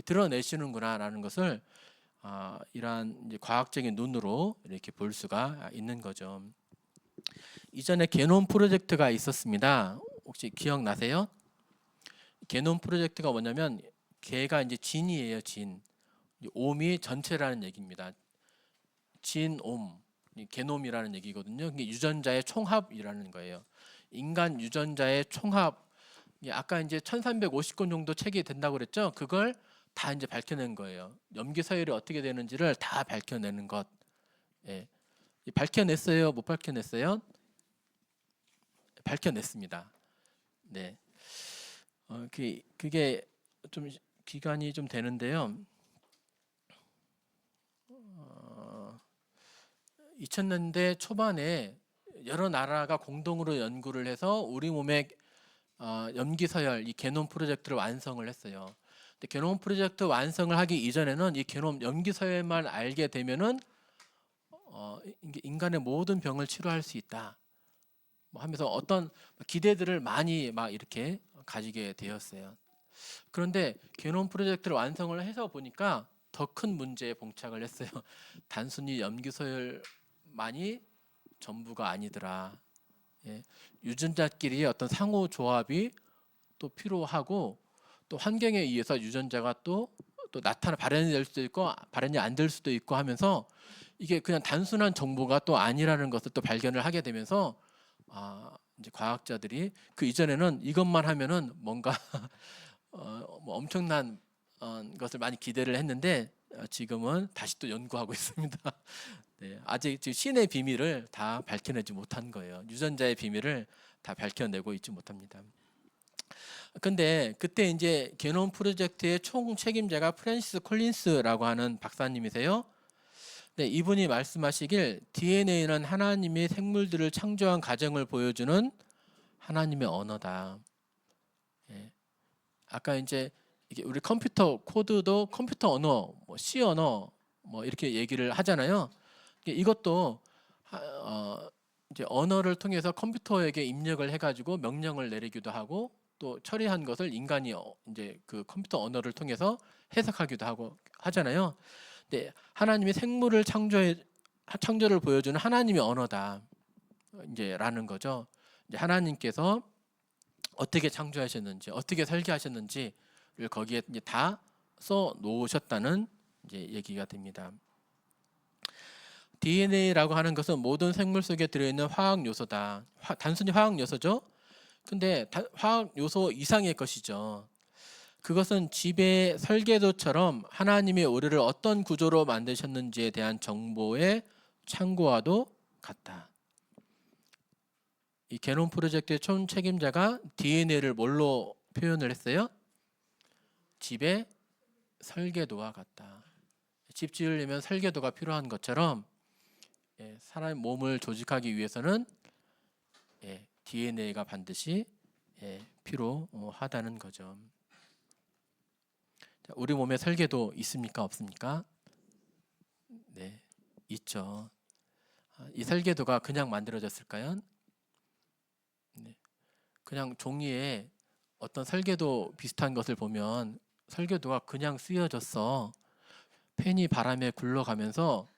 S1: 드러내시는구나라는 것을 이러한 이제 과학적인 눈으로 이렇게 볼 수가 있는 거죠. 이전에 게놈 프로젝트가 있었습니다. 혹시 기억나세요? 게놈 프로젝트가 뭐냐면 개가 이제 진이에요, 진. 옴이 전체라는 얘기입니다. 진옴, 게놈이라는 얘기거든요. 이게 유전자의 총합이라는 거예요. 인간 유전자의 총합. 아까 이제 1350건 정도 책이 된다고 그랬죠. 그걸 다 이제 밝혀낸 거예요. 염기 서열이 어떻게 되는지를 다 밝혀내는 것. 밝혀냈어요? 못 밝혀냈어요? 밝혀냈습니다. 네. 그게 좀 기간이 좀 되는데요. 2000년대 초반에 여러 나라가 공동으로 연구를 해서 우리 몸의 염기 서열, 이 게놈 프로젝트를 완성을 했어요. 근데 게놈 프로젝트 완성을 하기 이전에는 이 게놈 염기 서열만 알게 되면은 인간의 모든 병을 치료할 수 있다. 뭐 하면서 어떤 기대들을 많이 막 이렇게 가지게 되었어요. 그런데 게놈 프로젝트를 완성을 해서 보니까 더 큰 문제에 봉착을 했어요. 단순히 염기 서열만이 전부가 아니더라. 유전자끼리의 어떤 상호 조합이 또 필요하고 또 환경에 의해서 유전자가 또 발현이 될 수도 있고 발현이 안 될 수도 있고 하면서 이게 그냥 단순한 정보가 또 아니라는 것을 또 발견을 하게 되면서 이제 과학자들이 그 이전에는 이것만 하면은 뭔가 뭐 엄청난 것을 많이 기대를 했는데 지금은 다시 또 연구하고 있습니다. 네, 아직 지금 신의 비밀을 다 밝혀내지 못한 거예요. 유전자의 비밀을 다 밝혀내고 있지 못합니다. 근데 그때 이제 게놈 프로젝트의 총 책임자가 프랜시스 콜린스라고 하는 박사님이세요. 네, 이분이 말씀하시길 DNA는 하나님이 생물들을 창조한 과정을 보여주는 하나님의 언어다. 아까 이제 이게 우리 컴퓨터 코드도 컴퓨터 언어, 뭐 C 언어, 뭐 이렇게 얘기를 하잖아요. 이것도 이제 언어를 통해서 컴퓨터에게 입력을 해가지고 명령을 내리기도 하고 또 처리한 것을 인간이 이제 그 컴퓨터 언어를 통해서 해석하기도 하고 하잖아요. 근데 하나님이 생물을 창조를 보여주는 하나님의 언어다. 이제라는 거죠. 이제 하나님께서 어떻게 창조하셨는지, 어떻게 설계하셨는지를 거기에 이제 다 써 놓으셨다는 이제 얘기가 됩니다. DNA라고 하는 것은 모든 생물 속에 들어있는 화학 요소다. 단순히 화학 요소죠. 근데 화학 요소 이상의 것이죠. 그것은 집의 설계도처럼 하나님의 우리를 어떤 구조로 만드셨는지에 대한 정보의 창고와도 같다. 이 게놈 프로젝트의 총 책임자가 DNA를 뭘로 표현을 했어요? 집의 설계도와 같다. 집 지으려면 설계도가 필요한 것처럼 사람의 몸을 조직하기 위해서는 DNA가 반드시 필요하다는 거죠. 자, 우리 몸에 설계도 있습니까? 없습니까? 네, 있죠. 이 설계도가 그냥 만들어졌을까요? 네, 그냥 종이에 어떤 설계도 비슷한 것을 보면 설계도가 그냥 쓰여졌어. 펜이 바람에 굴러가면서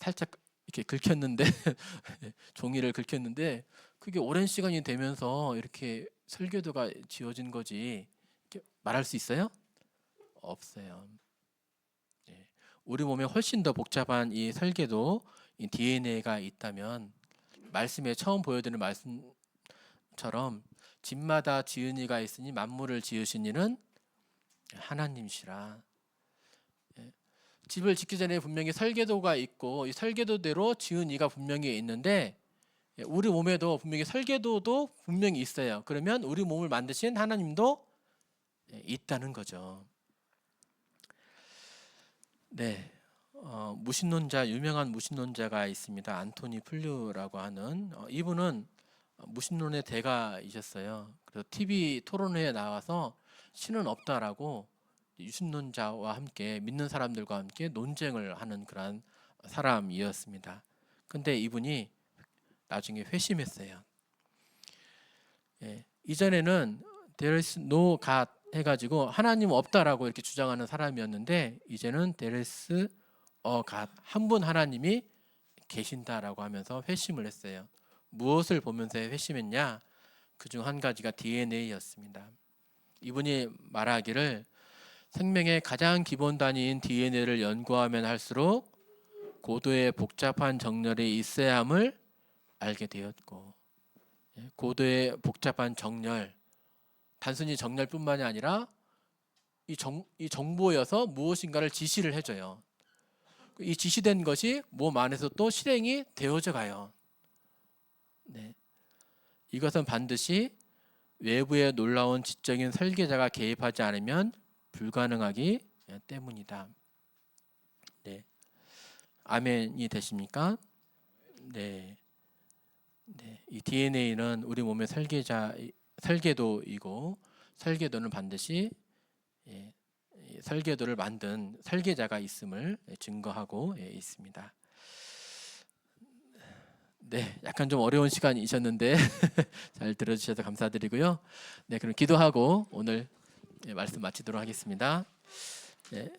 S1: 살짝 이렇게 긁혔는데 종이를 긁혔는데 그게 오랜 시간이 되면서 이렇게 설계도가 지어진 거지. 이렇게 말할 수 있어요? 없어요. 예. 우리 몸에 훨씬 더 복잡한 이 설계도, 이 DNA가 있다면 말씀에 처음 보여드린 말씀처럼 집마다 지은 이가 있으니 만물을 지으신 이는 하나님이시라. 예. 집을 짓기 전에 분명히 설계도가 있고 이 설계도대로 지은 이가 분명히 있는데 우리 몸에도 분명히 설계도도 분명히 있어요. 그러면 우리 몸을 만드신 하나님도 있다는 거죠. 네, 무신론자 유명한 무신론자가 있습니다. 안토니 플류라고 하는 이분은 무신론의 대가이셨어요. 그래서 TV 토론회에 나와서 신은 없다라고 유신론자와 함께 믿는 사람들과 함께 논쟁을 하는 그런 사람이었습니다. 근데 이분이 나중에 회심했어요. 예, 이전에는 there is no God 해가지고 하나님 없다라고 이렇게 주장하는 사람이었는데 이제는 there is a God, 한 분 하나님이 계신다라고 하면서 회심을 했어요. 무엇을 보면서 회심했냐? 그중 한 가지가 DNA였습니다. 이분이 말하기를 생명의 가장 기본 단위인 DNA를 연구하면 할수록 고도의 복잡한 정렬이 있어야 함을 알게 되었고, 고도의 복잡한 정렬, 단순히 정렬뿐만이 아니라 이 정보여서 무엇인가를 지시를 해줘요. 이 지시된 것이 몸 안에서 또 실행이 되어져 가요. 네. 이것은 반드시 외부의 놀라운 지적인 설계자가 개입하지 않으면 불가능하기 때문이다. 네. 아멘이 되십니까? 네. 네. 이 DNA는 우리 몸의 설계도이고 설계도는 반드시 설계도를 만든 설계자가 있음을 증거하고 있습니다. 네, 약간 좀 어려운 시간이셨는데 잘 들어주셔서 감사드리고요. 네, 그럼 기도하고 오늘 말씀 마치도록 하겠습니다. 네.